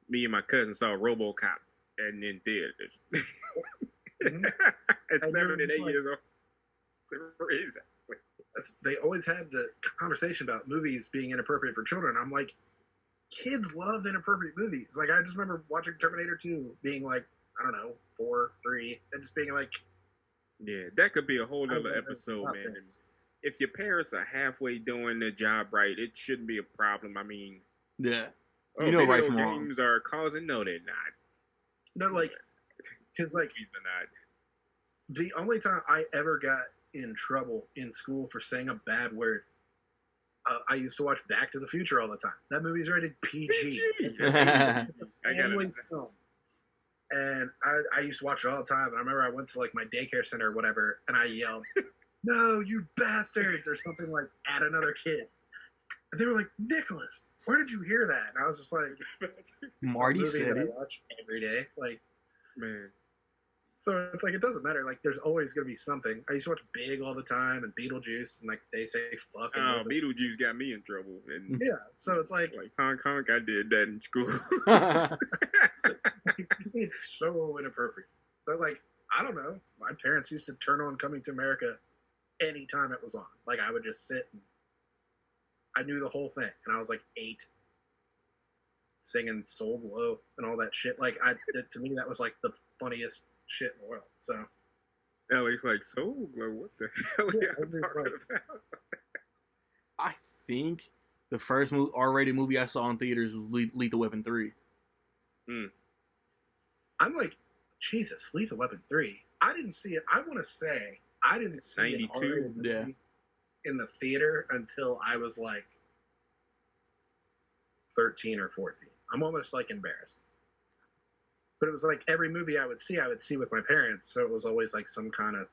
me and my cousin saw RoboCop and in theaters. Mhm. At And 7 you're and just 8 like- years old. Exactly. they always had the conversation about movies being inappropriate for children. I'm like, kids love inappropriate movies. Like I just remember watching Terminator 2 being like, I don't know, 4, 3, and just being like, Yeah, that could be a whole I don't other know episode, about man. And this. if your parents are halfway doing their job right, it shouldn't be a problem. I mean, Yeah. oh, You know right video from wrong. games are causing. No, they're not. You know, like, because like Movies are not. the only time I ever got in trouble in school for saying a bad word, I used to watch Back to the Future all the time. That movie's rated PG. It's a I got family it. film. And I used to watch it all the time. And I remember I went to like my daycare center or whatever, and I yelled, "No, you bastards!" or something like at another kid. And they were like, "Nicholas, where did you hear that?" And I was just like, Marty a movie said that it. I watch every day. Like, Man, so it's like it doesn't matter. Like, there's always gonna be something. I used to watch Big all the time and Beetlejuice, and like they say fucking. oh, Beetlejuice got me in trouble. And Yeah, so it's like honk honk, I did that in school. it's so inappropriate. But like, I don't know. My parents used to turn on Coming to America anytime it was on. Like I would just sit and I knew the whole thing, and I was like 8, singing Soul Glow and all that shit. Like to me that was like the funniest shit in the world. So Alex like, Soul Glow, what the hell Yeah, are I'm you just talking like- about? I think the first R-rated movie I saw in theaters was Lethal Weapon 3. I'm like, Jesus, Lethal Weapon 3. I didn't see it. I want to say I didn't see an 92? R-rated movie Yeah. in the theater until I was like 13 or 14. I'm almost like embarrassed. But it was like every movie I would see with my parents. So it was always like some kind of,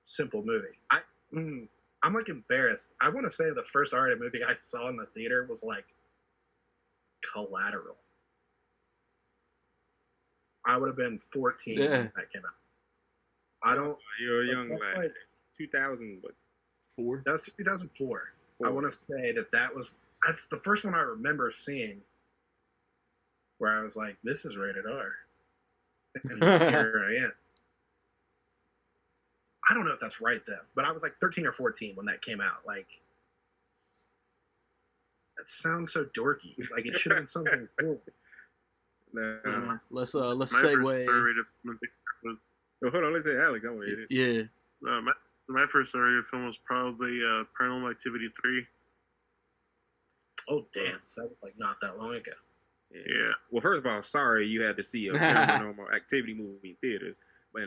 simple movie. I'm like embarrassed. I want to say the first R-rated movie I saw in the theater was like Collateral. I would have been 14 Yeah. when that came out. I don't. You're a Like, young that's lad. like- 2000, but 4. That was 2004. I want to say that's the first one I remember seeing where I was like, this is rated R. And here I am. I don't know if that's right though, but I was like 13 or 14 when that came out. Like, that sounds so dorky. Like it should have been something cool. Let's My first segue. R-rated film was Oh, hold on, let's say Alex. I'm with it. Yeah. my first R-rated film was probably Paranormal Activity 3. Oh damn! So that was like not that long ago. Yeah. Well, first of all, sorry you had to see a Paranormal Activity movie in theaters, but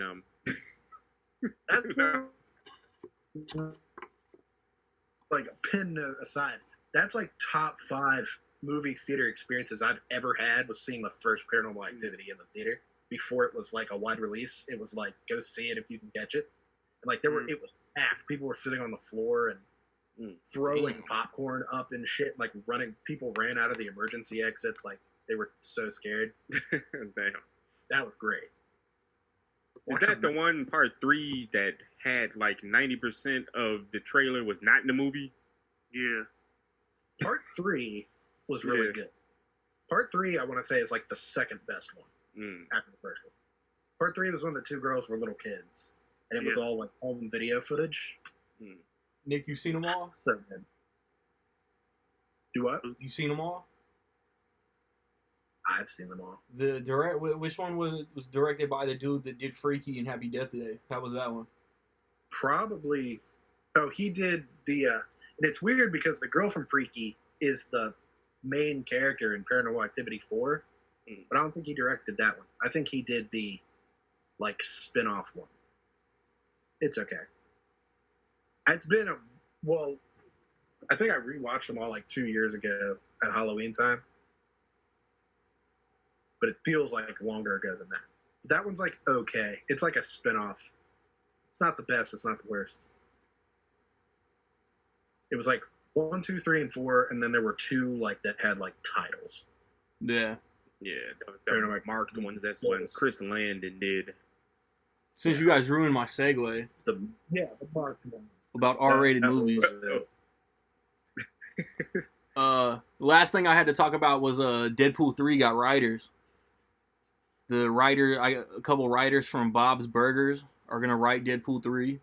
That's like a pin note aside. that's like top 5 movie theater experiences I've ever had, was seeing the first Paranormal Activity in the theater. Before it was like a wide release, it was like, go see it if you can catch it. And like it was packed. People were sitting on the floor and throwing popcorn up and shit, like running. People ran out of the emergency exits, like they were so scared. Damn. That was great. Is that the one part 3 that had like 90% of the trailer was not in the movie? Yeah. Part 3 was really good. Part 3, I want to say, is like the second best one after the first one. Part 3 was when the 2 girls were little kids, and it was all like home video footage. Nick, you seen them all? So good. Do what? You seen them all? I've seen them all. Which one was directed by the dude that did Freaky and Happy Death Day? How was that one? Probably. Oh, he did the. And it's weird because the girl from Freaky is the main character in Paranormal Activity 4, but I don't think he directed that one. I think he did the like spin-off one. It's okay. It's been I think I rewatched them all like 2 years ago at Halloween time. But it feels like longer ago than that. That one's like okay. It's like a spin-off. It's not the best, it's not the worst. It was like 1, 2, 3, and 4, and then there were 2 like that had like titles. Yeah. Yeah, they're like marked ones. That's what Chris Landon did. Since you guys ruined my segue. The marked one. About R-rated movies. Last thing I had to talk about was Deadpool 3 got writers. A couple writers from Bob's Burgers are gonna write Deadpool 3.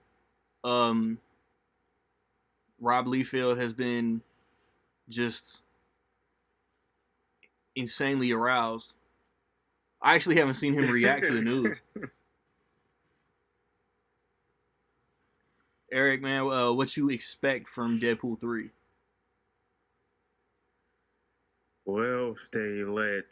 Rob Liefeld has been just insanely aroused. I actually haven't seen him react to the news. Eric, man, what you expect from Deadpool 3? Well, I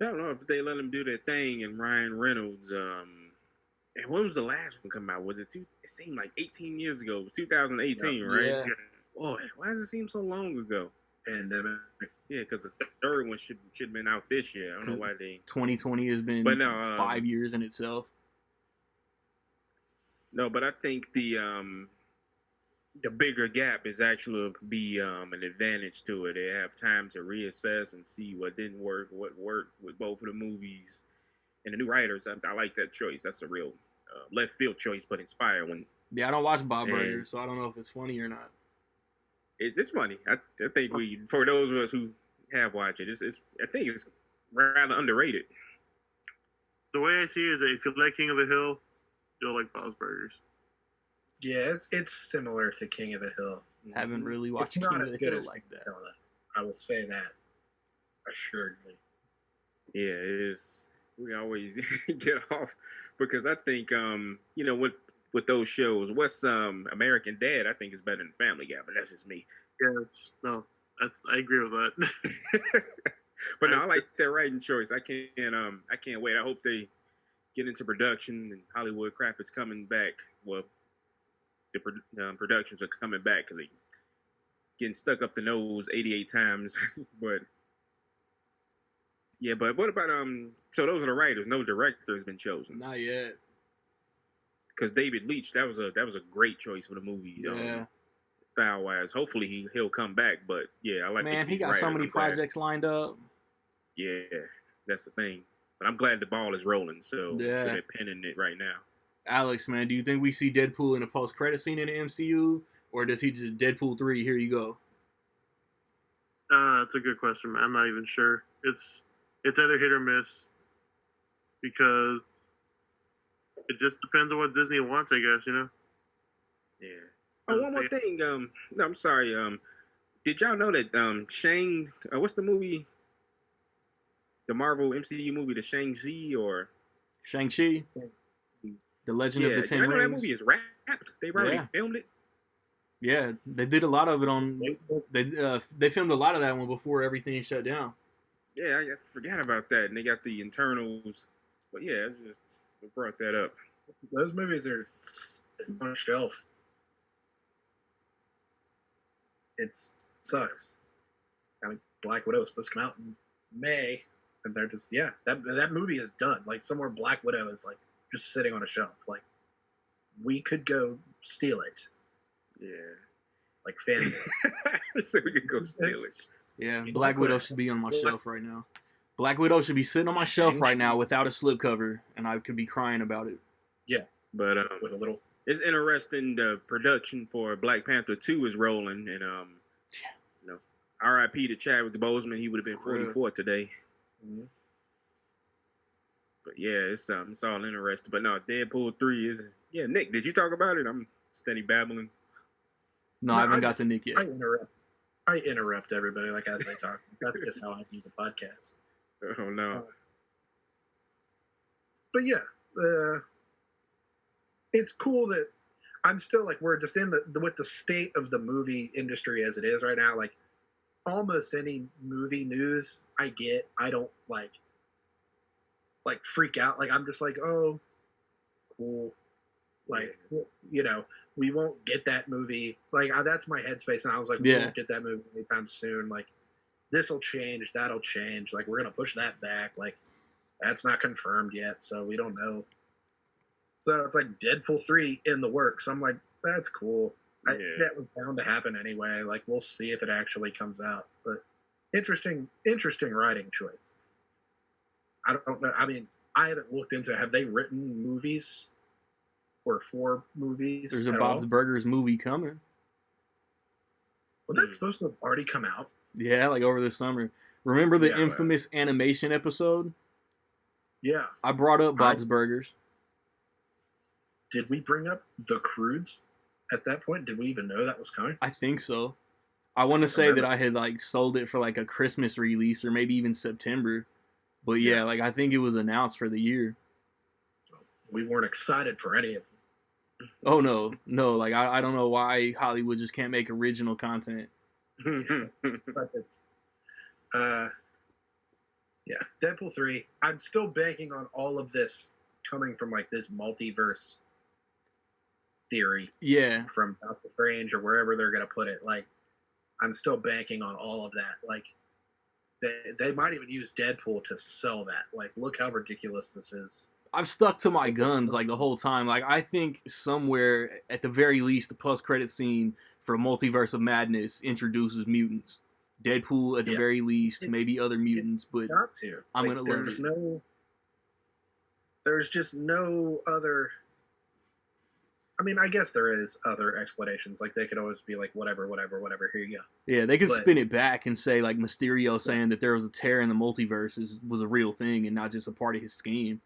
don't know if they let him do their thing, and Ryan Reynolds, and when was the last one come out? Was it it seemed like 18 years ago. It was 2018, right? Yeah. Boy, why does it seem so long ago? Pandemic. Yeah, because the third one should have been out this year. I don't know why they... 2020 has been 5 years in itself. No, but I think the bigger gap is actually be an advantage to it. They have time to reassess and see what didn't work, what worked with both of the movies. And the new writers, I like that choice. That's a real left field choice, but inspired one. Yeah, I don't watch Bob Burgers, so I don't know if it's funny or not. It's funny. I think for those of us who have watched it, I think it's rather underrated. The way I see it is that if you like King of the Hill, you'll like Bob's Burgers. Yeah, it's similar to King of the Hill. Haven't really watched King of the Hill like that. I will say that assuredly. Yeah, it is. We always get off because I think with those shows, what's American Dad? I think is better than Family Guy, but that's just me. Yeah, I agree with that. But no, I like their writing choice. I can't wait. I hope they get into production and Hollywood crap is coming back. Well, the productions are coming back because they getting stuck up the nose 88 times. But yeah, but what about so those are the writers. No director has been chosen. Not yet. Because David Leitch, that was a great choice for the movie. Yeah. Style wise, hopefully he'll come back. But yeah, I like. Man, he got so many projects lined up. Yeah, that's the thing. But I'm glad the ball is rolling. So they're pinning it right now. Alex, man, do you think we see Deadpool in a post-credit scene in the MCU, or does he just Deadpool 3? Here you go. That's a good question, man. I'm not even sure. It's either hit or miss because it just depends on what Disney wants, I guess. You know. Yeah. Oh, one more thing. No, I'm sorry. Did y'all know that Shang? What's the movie? The Marvel MCU movie, the Shang-Chi or Shang-Chi? The Legend of the Ten Rings. I know that movie is wrapped. They've already filmed it. Yeah, they did a lot of it on. They filmed a lot of that one before everything shut down. Yeah, I forgot about that. And they got the internals. But yeah, we brought that up. Those movies are on a shelf. it sucks. I mean, Black Widow was supposed to come out in May, and they're just that movie is done. Like somewhere Black Widow is like just sitting on a shelf. Like we could go steal it. Yeah. Like fan. So we could go steal it. Yeah, Black Widow should be on my shelf right now. Black Widow should be sitting on my shelf right now without a slipcover, and I could be crying about it. Yeah, but with a little. It's interesting. The production for Black Panther 2 is rolling, and R.I.P. to Chadwick Boseman. He would have been 44 today. Mm-hmm. But yeah, it's all interesting. But no, Deadpool 3 is Nick, did you talk about it? I'm steady babbling. No, I haven't got to Nick yet. I interrupt everybody like as they talk. That's just how I do the podcast. Oh no. But yeah, it's cool that I'm still like we're just in with the state of the movie industry as it is right now. Like almost any movie news I get, I don't like freak out. Like I'm just like, oh, cool. Like we won't get that movie. Like that's my headspace now. I was like, we won't get that movie anytime soon. Like this'll change, that'll change. Like we're gonna push that back. Like that's not confirmed yet, so we don't know. So it's like Deadpool 3 in the works. I'm like, that's cool. That was bound to happen anyway. Like we'll see if it actually comes out. But interesting writing choice. I don't know. I mean, I haven't looked into. Have they written movies? Or 4 movies. There's a Bob's Burgers movie coming. Well, that's supposed to have already come out. Yeah, like over the summer. Remember the infamous animation episode? Yeah. I brought up Bob's Burgers. Did we bring up The Croods at that point? Did we even know that was coming? I think so. I want to say that I had like sold it for like a Christmas release or maybe even September. But yeah, like I think it was announced for the year. We weren't excited for any of them. Oh no, like I don't know why Hollywood just can't make original content. But it's, Deadpool 3. I'm still banking on all of this coming from like this multiverse theory. Yeah. From Doctor Strange or wherever they're gonna put it. Like, I'm still banking on all of that. Like, they might even use Deadpool to sell that. Like, look how ridiculous this is. I've stuck to my guns like the whole time. Like I think somewhere at the very least the post-credit scene for Multiverse of Madness introduces mutants. Deadpool at the very least, maybe other mutants, but got to. I'm gonna love it. There's just no other. I mean, I guess there is other explanations. Like they could always be like, whatever. Here you go. Yeah, they could spin it back and say like Mysterio saying that there was a tear in the multiverse was a real thing and not just a part of his scheme.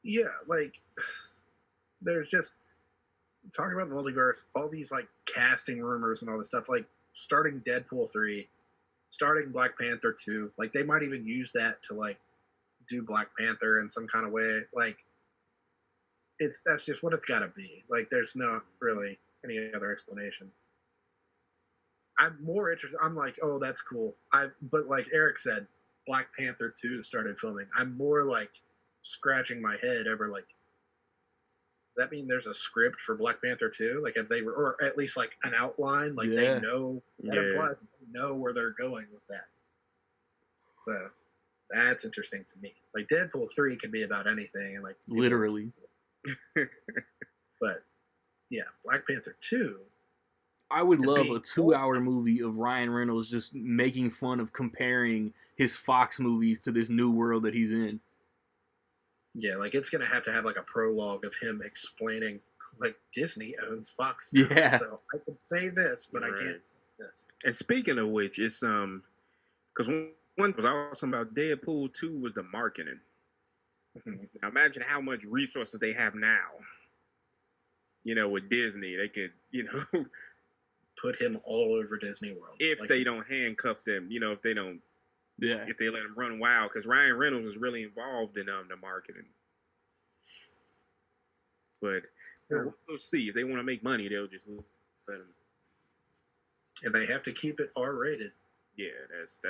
Yeah, like, there's just, talking about the multiverse, all these, like, casting rumors and all this stuff, like, starting Deadpool 3, starting Black Panther 2, like, they might even use that to, like, do Black Panther in some kind of way, like, that's just what it's gotta be. Like, there's not really any other explanation. I'm more interested, I'm like, oh, that's cool. But like Eric said, Black Panther 2 started filming. I'm more, like, scratching my head over like, does that mean there's a script for Black Panther 2? Like, if they were, or at least like an outline, like they know that implies they know where they're going with that. So that's interesting to me. Like Deadpool 3 can be about anything, and like literally. But yeah, Black Panther 2. I would love a 2-hour movie of Ryan Reynolds just making fun of comparing his Fox movies to this new world that he's in. Yeah, like it's gonna have to have like a prologue of him explaining like Disney owns Fox. Yeah. So I could say this, but I can't say this. And speaking of which, it's because one was awesome about Deadpool 2 was the marketing. Now imagine how much resources they have now. With Disney, they could put him all over Disney World if they don't handcuff them. If they don't. Yeah. If they let him run wild, because Ryan Reynolds is really involved in the marketing. But we'll see. If they want to make money, they'll just let him. And they have to keep it R-rated. Yeah, that's I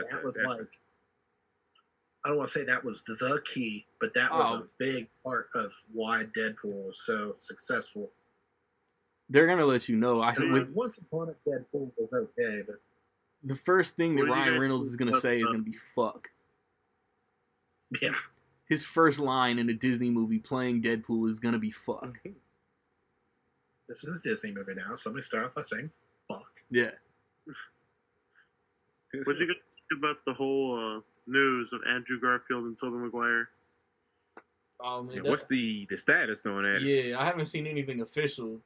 don't want to say that was the key, but that was a big part of why Deadpool was so successful. They're gonna let you know. Once Upon a Deadpool was okay, but the first thing that What do you Ryan guys Reynolds think is gonna about say is that? gonna be "fuck." yeah. His first line in a Disney movie playing Deadpool is gonna be "fuck." This is a Disney movie now. Somebody start off by saying "fuck." Yeah. What you guys think about the whole news of Andrew Garfield and Tobey Maguire? Yeah, what's the status on that? Yeah, I haven't seen anything official.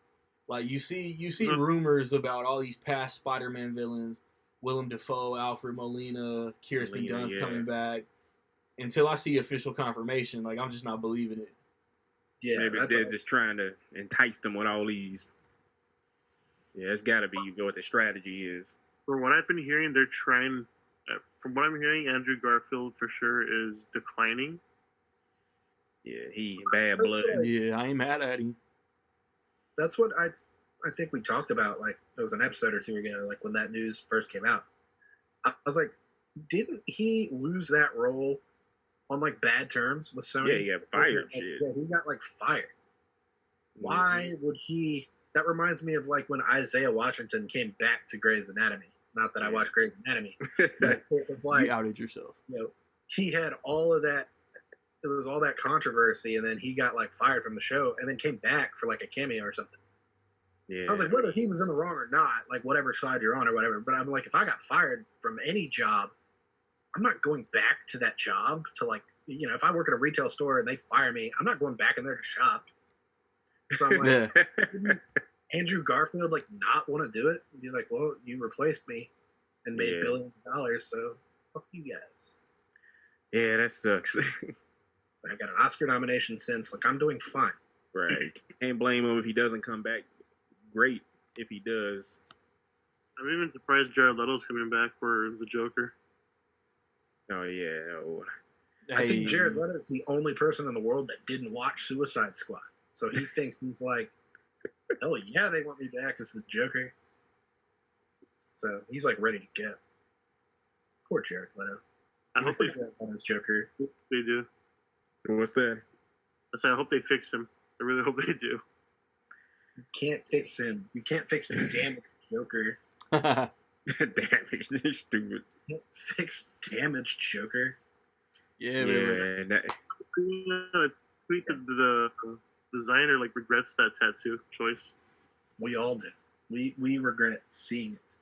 Like you see rumors about all these past Spider-Man villains, Willem Dafoe, Alfred Molina, Kirsten Dunst coming back. Until I see official confirmation, like I'm just not believing it. Yeah, maybe they're just trying to entice them with all these. Yeah, it's got to be what the strategy is. From what I've been hearing, they're trying. From what I'm hearing, Andrew Garfield for sure is declining. Yeah, he bad blood. Yeah, I ain't mad at him. That's what I think we talked about. Like it was an episode or two ago, like when that news first came out. I was like, didn't he lose that role on like bad terms with Sony? Yeah, he got fired. Like, shit. yeah, he got like fired. Why would he? That reminds me of like when Isaiah Washington came back to Grey's Anatomy. Not that I watch Grey's Anatomy, but it was like You outed yourself. You know, he had all of that. It was all that controversy, and then he got like fired from the show, and then came back for like a cameo or something. Yeah. I was like, whether he was in the wrong or not, like whatever side you're on or whatever. But I'm like, if I got fired from any job, I'm not going back to that job to like, you know, if I work at a retail store and they fire me, I'm not going back in there to shop. So I'm like, didn't Andrew Garfield like not want to do it? And be like, well, you replaced me and made billions of dollars, so fuck you guys. Yeah, that sucks. I got an Oscar nomination since, like, I'm doing fine. Right. Can't blame him if he doesn't come back. Great if he does. I'm even surprised Jared Leto's coming back for the Joker. Oh, yeah. Oh. I think Jared Leto is the only person in the world that didn't watch Suicide Squad. So he thinks he's like, oh, yeah, they want me back as the Joker. So he's, like, ready to go. Poor Jared Leto. I hope they Jared Leto's Joker. They do. What's that? I say I hope they fix him. I really hope they do. You can't fix him. You can't fix the damaged Joker. Damaged. He's stupid. You can't fix damaged Joker. Yeah, man. I tweet the designer like regrets that tattoo choice. We all do. We regret seeing it.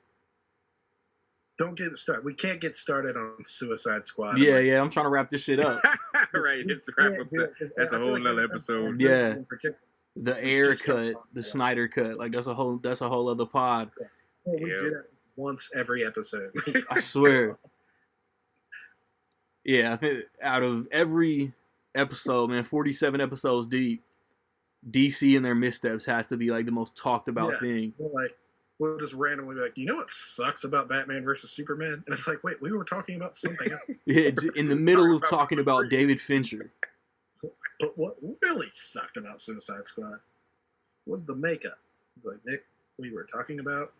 Don't get started. We can't get started on Suicide Squad. Yeah, I'm trying to wrap this shit up. Right, just wrap up that's a whole nother episode. Yeah. The Air cut, the Snyder cut, like that's a whole other pod. Yeah, we do that once every episode. I swear. Yeah, I think out of every episode, man, 47 episodes deep, DC and their missteps has to be like the most talked about thing. We'll just randomly be like, you know what sucks about Batman versus Superman? And it's like, wait, we were talking about something else. Yeah, in the middle of talking about David Fincher. But what really sucked about Suicide Squad was the makeup. Like, Nick, we were talking about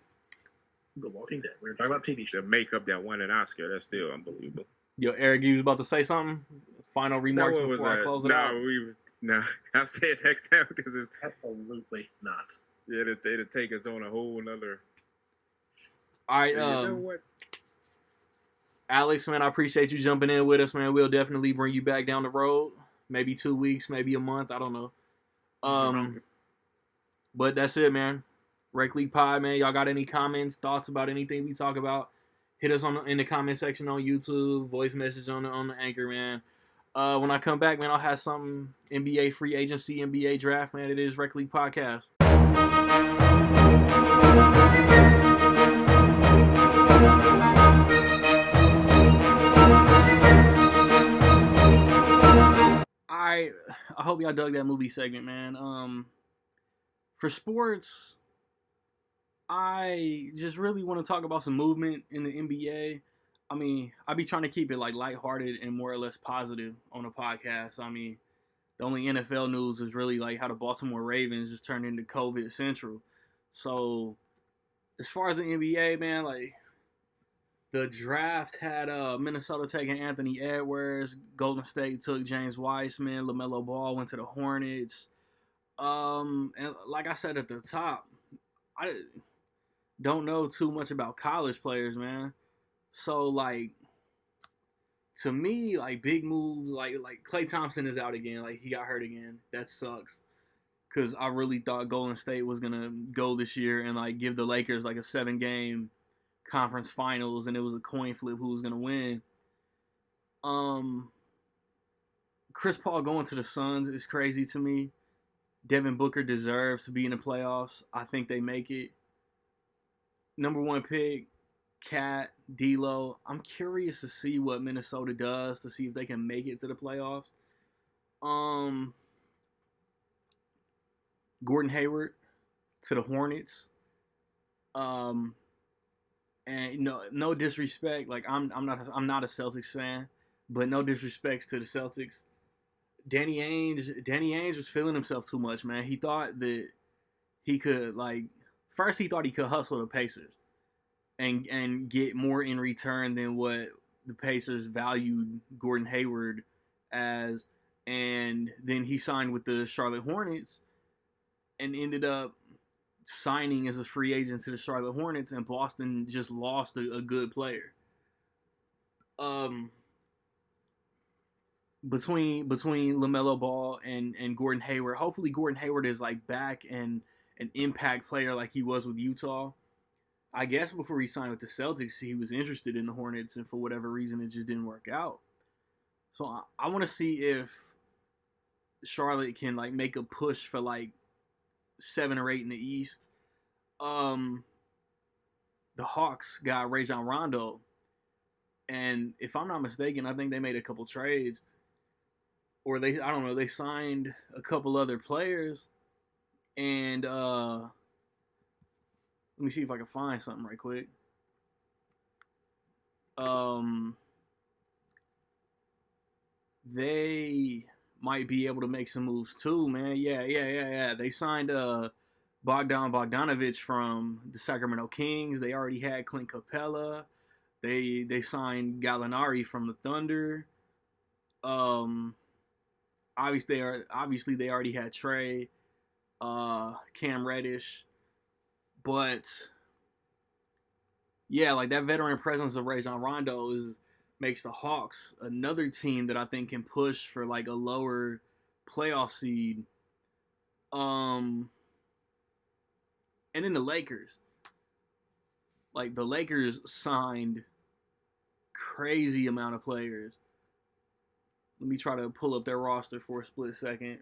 The Walking Dead. We were talking about TV shows. The makeup that won an Oscar, that's still unbelievable. Yo, Eric, you was about to say something? Final remarks before I close it out? No, I'll say it next time because it's absolutely not. Yeah, it'll take us on a whole nother. All right, you know what? Alex, man, I appreciate you jumping in with us, man. We'll definitely bring you back down the road. Maybe 2 weeks, maybe a month. I don't know. But that's it, man. Rec League Pod, man. Y'all got any comments, thoughts about anything we talk about? Hit us in the comment section on YouTube. Voice message on the Anchor, man. When I come back, man, I'll have something NBA free agency, NBA draft, man. It is Rec League Podcast. I hope y'all dug that movie segment, man. For sports, I just really want to talk about some movement in the NBA. I mean, I be trying to keep it like lighthearted and more or less positive on the podcast. I mean, the only NFL news is really like how the Baltimore Ravens just turned into COVID Central. So, as far as the NBA, man, like the draft had Minnesota taking Anthony Edwards, Golden State took James Wiseman, LaMelo Ball went to the Hornets. And like I said at the top, I don't know too much about college players, man. So like, to me, like big moves, like Klay Thompson is out again. Like he got hurt again. That sucks. Cause I really thought Golden State was gonna go this year and like give the Lakers like a 7-game conference finals, and it was a coin flip who was gonna win. Chris Paul going to the Suns is crazy to me. Devin Booker deserves to be in the playoffs. I think they make it. Number 1 pick, Cat, D'Lo. I'm curious to see what Minnesota does to see if they can make it to the playoffs. Gordon Hayward to the Hornets. And no disrespect. Like I'm not a Celtics fan, but no disrespects to the Celtics. Danny Ainge was feeling himself too much, man. He thought that he could first he thought he could hustle the Pacers and get more in return than what the Pacers valued Gordon Hayward as, and then he signed with the Charlotte Hornets and ended up signing as a free agent to the Charlotte Hornets, and Boston just lost a good player. Between LaMelo Ball and Gordon Hayward, hopefully Gordon Hayward is like back and an impact player like he was with Utah. I guess before he signed with the Celtics, he was interested in the Hornets, and for whatever reason, it just didn't work out. So I want to see if Charlotte can like make a push for like 7 or 8 in the East. The Hawks got Rajon Rondo, and if I'm not mistaken, I think they made a couple trades, or they signed a couple other players, and let me see if I can find something right quick. They might be able to make some moves too, man. Yeah. They signed Bogdan Bogdanovic from the Sacramento Kings. They already had Clint Capella. They signed Gallinari from the Thunder. Obviously they already had Trey, Cam Reddish. But yeah, like that veteran presence of Rajon Rondo makes the Hawks another team that I think can push for like a lower playoff seed. And then the Lakers. Like the Lakers signed crazy amount of players. Let me try to pull up their roster for a split second.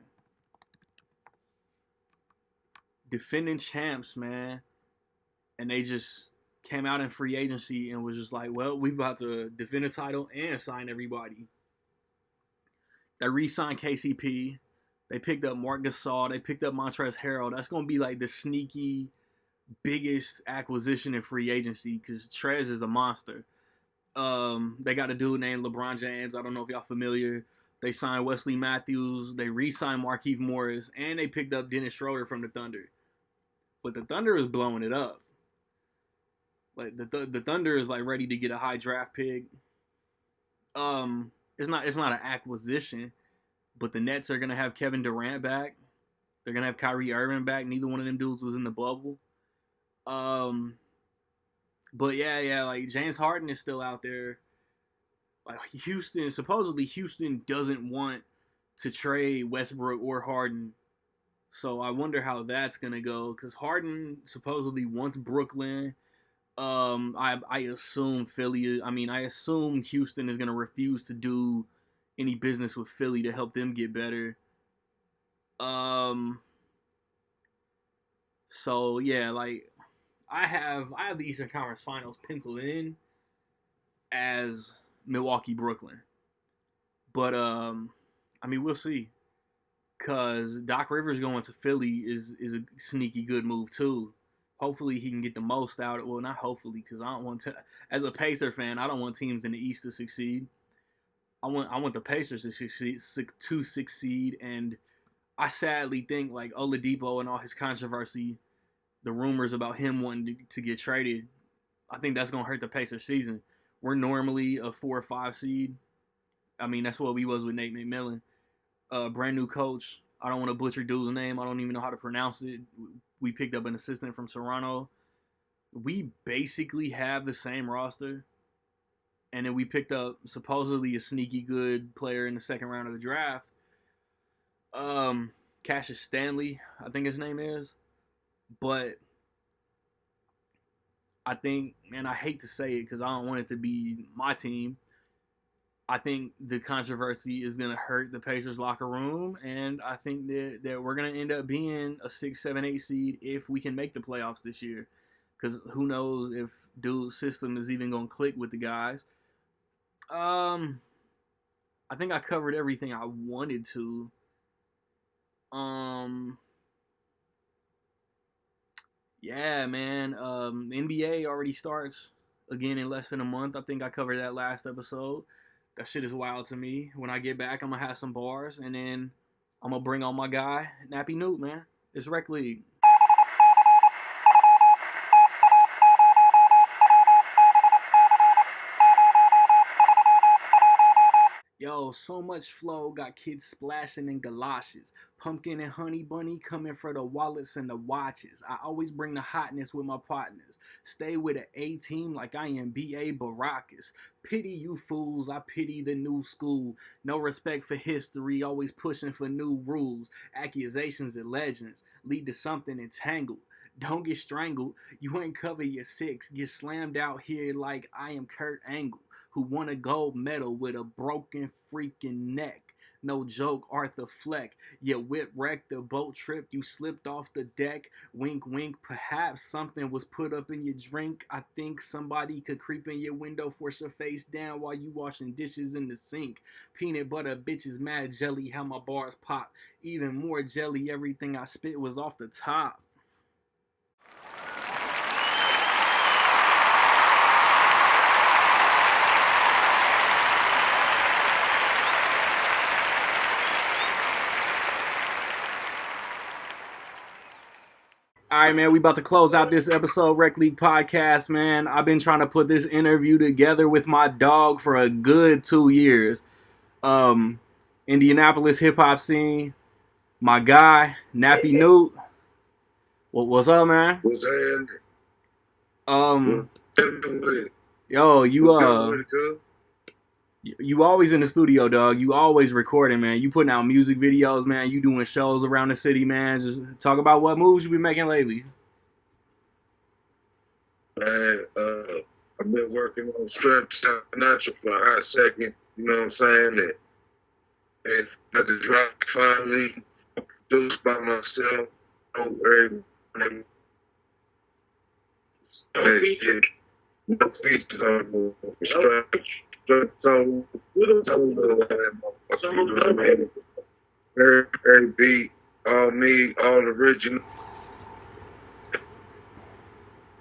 Defending champs, man. And they just came out in free agency and was just like, well, we about to defend a title and sign everybody. They re-signed KCP. They picked up Marc Gasol. They picked up Montrezl Harrell. That's going to be like the sneaky biggest acquisition in free agency because Trez is a monster. They got a dude named LeBron James. I don't know if y'all familiar. They signed Wesley Matthews. They re-signed Markieff Morris. And they picked up Dennis Schroeder from the Thunder. But the Thunder is blowing it up. Like the Thunder is like ready to get a high draft pick. It's not an acquisition, but the Nets are gonna have Kevin Durant back. They're gonna have Kyrie Irving back. Neither one of them dudes was in the bubble. But yeah, like James Harden is still out there. Like supposedly Houston doesn't want to trade Westbrook or Harden. So I wonder how that's gonna go because Harden supposedly wants Brooklyn. I assume I assume Houston is gonna refuse to do any business with Philly to help them get better. So yeah, like I have the Eastern Conference Finals penciled in as Milwaukee Brooklyn, but we'll see. Cause Doc Rivers going to Philly is a sneaky good move too. Hopefully he can get the most out of it. Well, not hopefully, because I don't want to. As a Pacer fan, I don't want teams in the East to succeed. I want the Pacers to succeed, and I sadly think like Oladipo and all his controversy, the rumors about him wanting to get traded, I think that's gonna hurt the Pacers season. We're normally a 4 or 5 seed. I mean, that's what we was with Nate McMillan. Brand new coach. I don't want to butcher dude's name. I don't even know how to pronounce it. we picked up an assistant from Toronto. We basically have the same roster. And then we picked up supposedly a sneaky good player in the second round of the draft. Cassius Stanley, I think his name is. But I think, and I hate to say it because I don't want it to be my team, I think the controversy is going to hurt the Pacers locker room, and I think that we're going to end up being a 6, 7, 8 seed if we can make the playoffs this year. Because who knows if dude's system is even going to click with the guys. I think I covered everything I wanted to. Yeah, man. The NBA already starts again in less than a month. I think I covered that last episode. That shit is wild to me. When I get back, I'm going to have some bars, and then I'm going to bring on my guy, NappyNewt, man. It's Rec League. Yo, so much flow, got kids splashing in galoshes. Pumpkin and honey bunny coming for the wallets and the watches. I always bring the hotness with my partners. Stay with an A-team like I am B.A. Baracus. Pity you fools, I pity the new school. No respect for history, always pushing for new rules. Accusations and legends lead to something entangled. Don't get strangled. You ain't cover your 6. Get slammed out here like I am Kurt Angle, who won a gold medal with a broken freaking neck. No joke, Arthur Fleck. Your whip wrecked the boat trip. You slipped off the deck. Wink, wink. Perhaps something was put up in your drink. I think somebody could creep in your window, force your face down while you washing dishes in the sink. Peanut butter, bitches, mad jelly. How my bars pop. Even more jelly. Everything I spit was off the top. All right, man, we about to close out this episode, Rec League Podcast, man. I've been trying to put this interview together with my dog for a good 2 years. Indianapolis hip-hop scene, my guy, NappyNewt. What's up, man? What's happening? Yo, you always in the studio, dog. You always recording, man. You putting out music videos, man. You doing shows around the city, man. Just talk about what moves you been making lately. Man, I've been working on Straptown Natural for a hot second. You know what I'm saying? And got the drop finally produced by myself. No features on so very beat, all me, all original.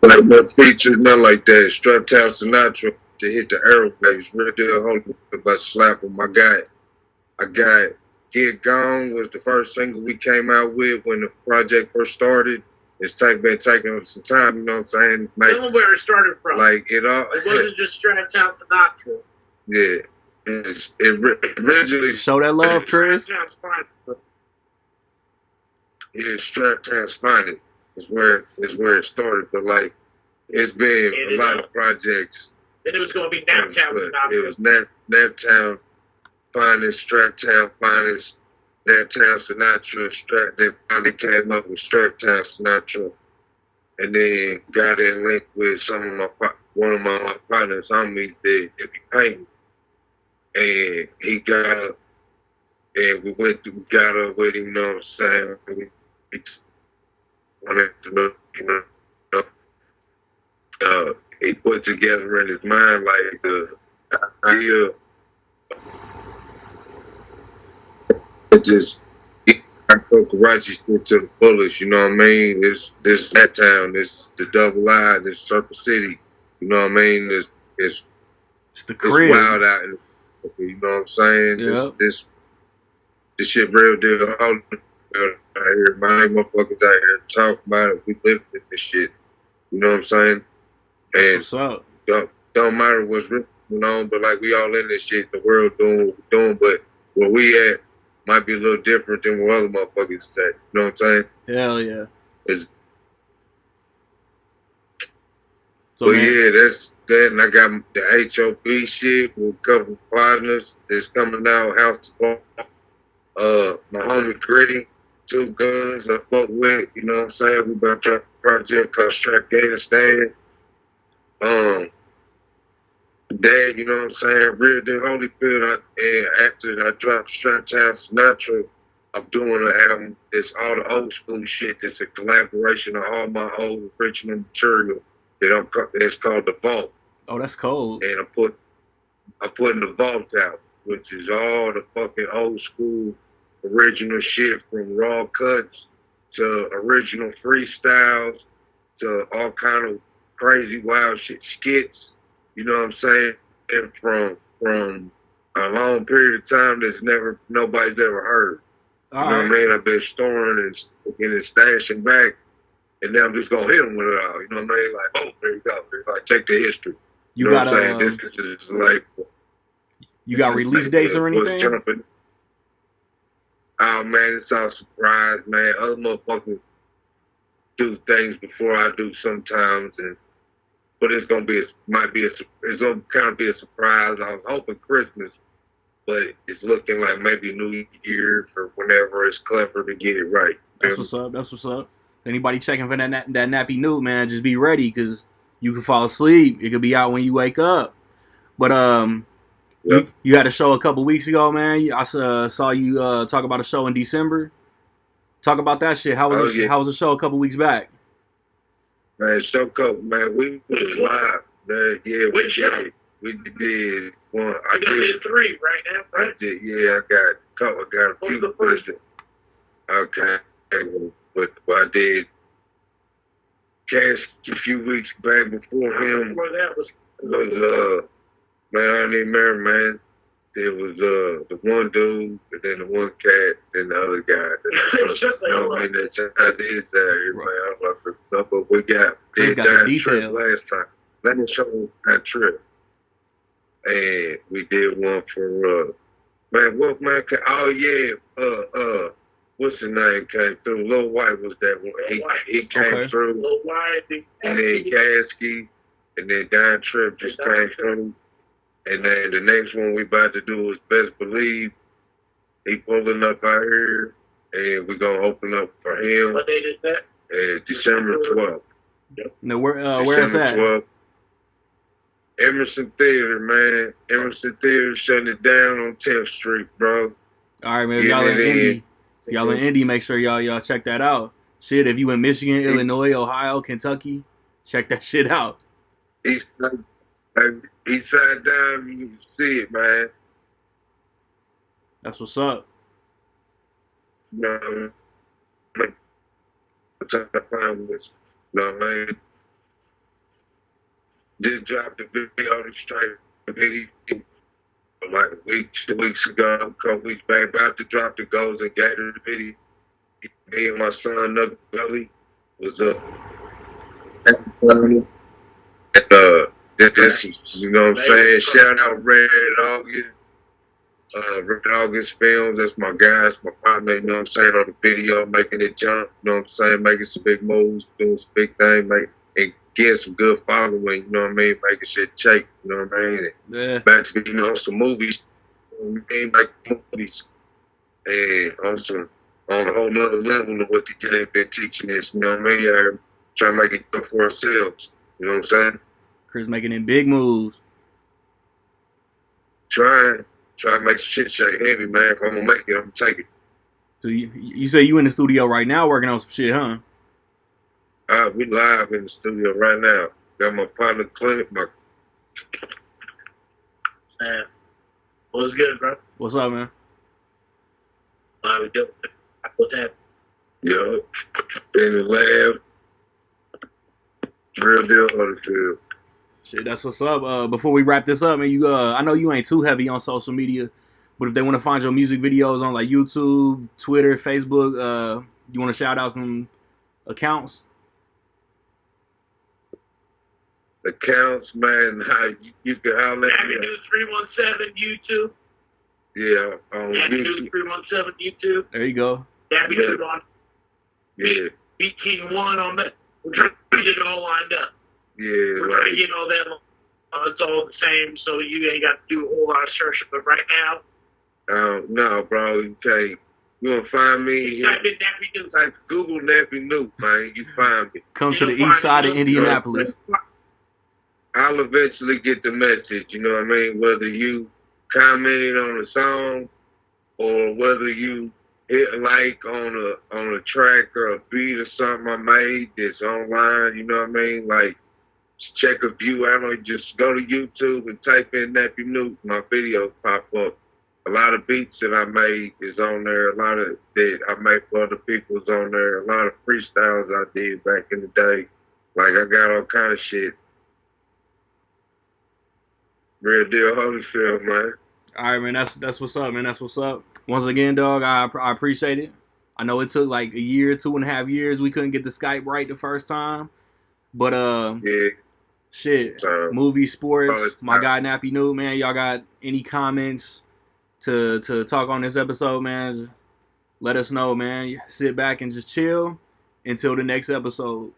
Like no features, nothing like that. Straptown Sinatra to hit the aerospace. Real deal, hold about slapping. I got Get Gone was the first single we came out with when the project first started. It's been taking some time, you know what I'm saying? Tell them where it started from. Like it all. It wasn't just Straptown Sinatra. Yeah, it originally. Show that love, Chris. Yeah, Straptown Spined is where it started, but like it's been a lot of projects. Then it was going to be Naptown Sinatra. It was Naptown Finest, Straptown Finest, Naptown Sinatra. They finally came up with Straptown Sinatra, and then got in link with one of my partners on me that be painting. And he got up, and we got up with him, you know what I'm saying? We wanted to know, he put together in his mind like the idea. It just, I go Karachi shit to the fullest, you know what I mean? This that town, this the Double I, this Circle City, you know what I mean? It's the crib. It's wild out in the, you know what I'm saying? Yep. This shit real deal. Out here, my motherfuckers out here talking about it. We live in this shit. You know what I'm saying? And what's up. Don't matter what's written on, but like we all in this shit. The world doing what we're doing, but where we at might be a little different than what other motherfuckers say. You know what I'm saying? Hell yeah. So But man, yeah, that's that, and I got the HOB shit with a couple partners that's coming out. House my homie Gritty, 2 guns I fuck with. You know what I'm saying? We about to drop a project called Afghanistan. Dad, you know what I'm saying? Real the Holyfield. And after I dropped Stratown Sinatra, I'm doing an album. It's all the old school shit. It's a collaboration of all my old original material it's called The Vault. oh, that's cold. And I'm putting The Vault out, which is all the fucking old school original shit, from raw cuts to original freestyles to all kind of crazy wild shit, skits. You know what I'm saying? And from a long period of time that's nobody's ever heard. All you know right. what I mean? I've been storing and stashing back, and now I'm just gonna hit them with it all. You know what I mean? Like, oh, there you go. Like, check the history. You know got what I'm saying? This is like, you got release dates or anything? Oh man, it's all surprise, man. Other motherfuckers do things before I do sometimes, but it's gonna kind of be a surprise. I was hoping Christmas, but it's looking like maybe New Year or whenever it's clever to get it right. That's what's up. That's what's up. Anybody checking for that NappyNewt, man, just be ready, because you can fall asleep. It could be out when you wake up. But Yep. you had a show a couple weeks ago, man. I saw you talk about a show in December. Talk about that shit. How was the show a couple weeks back? Man, show couple, man. We was live. Man, yeah, Which show? We did one. I got 3 right now. I Right? did. Yeah, I got a couple. I got a What few. was the first? Okay, but I did Cash a few weeks back before him. Before that was Man, I don't even remember, man. It was the one dude, and then the one cat, and the other guy. I did that, man. I don't know if it's stuff, but we got the details last time. Let me show you that trip. And we did one for what's his name came through? Lil White was that one. He came through. Lil White, and then Gasky, and then Don Tripp just came through. And then the next one we about to do is Best Believe. He pulling up out here, and we're gonna open up for him. What date is that? December 12th. No, where is that? 12th. Emerson Theater, man. Emerson Theater shutting it down on 10th Street, bro. All right, man. If y'all in Indy, make sure y'all check that out. Shit, if you in Michigan, Illinois, Ohio, Kentucky, check that shit out. East side down, you can see it, man. That's what's up. You know what I mean? Just dropped the video to straight video like a week, 2 weeks ago, a couple weeks back, about to drop the Goals and Gators video. Me and my son, Nugget Belly, was up. This is, you know what I'm saying? Shout out Red August. Red August Films, that's my guys, my partner, you know what I'm saying, on the video, making it jump, you know what I'm saying, making some big moves, doing some big things, and getting some good following, you know what I mean, making shit shake, you know what I mean, Yeah. back to, you know, some movies, you know what I mean, making movies, and on a whole nother level of what the game been teaching us, you know what I mean, trying to make it good for ourselves, you know what I'm saying? Chris making them big moves. Trying to make shit shake heavy, man. If I'm gonna make it, I'm gonna take it. So you say you in the studio right now working on some shit, huh? We live in the studio right now. Got my partner Clint, What's good, bro? What's up, man? We do. What's happening? Yeah, in the lab. Real deal Holyfield. Shit, that's what's up. Before we wrap this up, man, I know you ain't too heavy on social media, but if they want to find your music videos on like YouTube, Twitter, Facebook, you want to shout out some accounts? Accounts, man. You can holler at me. NappyNewt 317 YouTube. Yeah, on NappyNewt YouTube. 317 YouTube. There you go. NappyNewt on Yeah, BT1 on that. We got it all lined up. Yeah, We're trying to like, get all that. It's all the same, so you ain't got to do a whole lot of searching. But right now, no, bro, you can't. You gonna find me? just type in NappyNewt. Like Google NappyNewt, man. You find me. Come to the You'll east find side of it. Indianapolis. I'll eventually get the message. You know what I mean? Whether you commented on a song or whether you hit like on a track or a beat or something I made that's online. You know what I mean? Like, check a view. I don't just go to YouTube and type in NappyNewt. My videos pop up. A lot of beats that I made is on there. A lot of that I make for other people is on there. A lot of freestyles I did back in the day. Like, I got all kind of shit. Real deal Holyfield, man. All right, man. That's what's up, man. That's what's up. Once again, dog, I appreciate it. I know it took like a year, 2.5 years. We couldn't get the Skype right the first time, but Yeah. shit, movie, sports. My guy NappyNewt, man. Y'all got any comments to talk on this episode, man? Just let us know, man. Sit back and just chill until the next episode.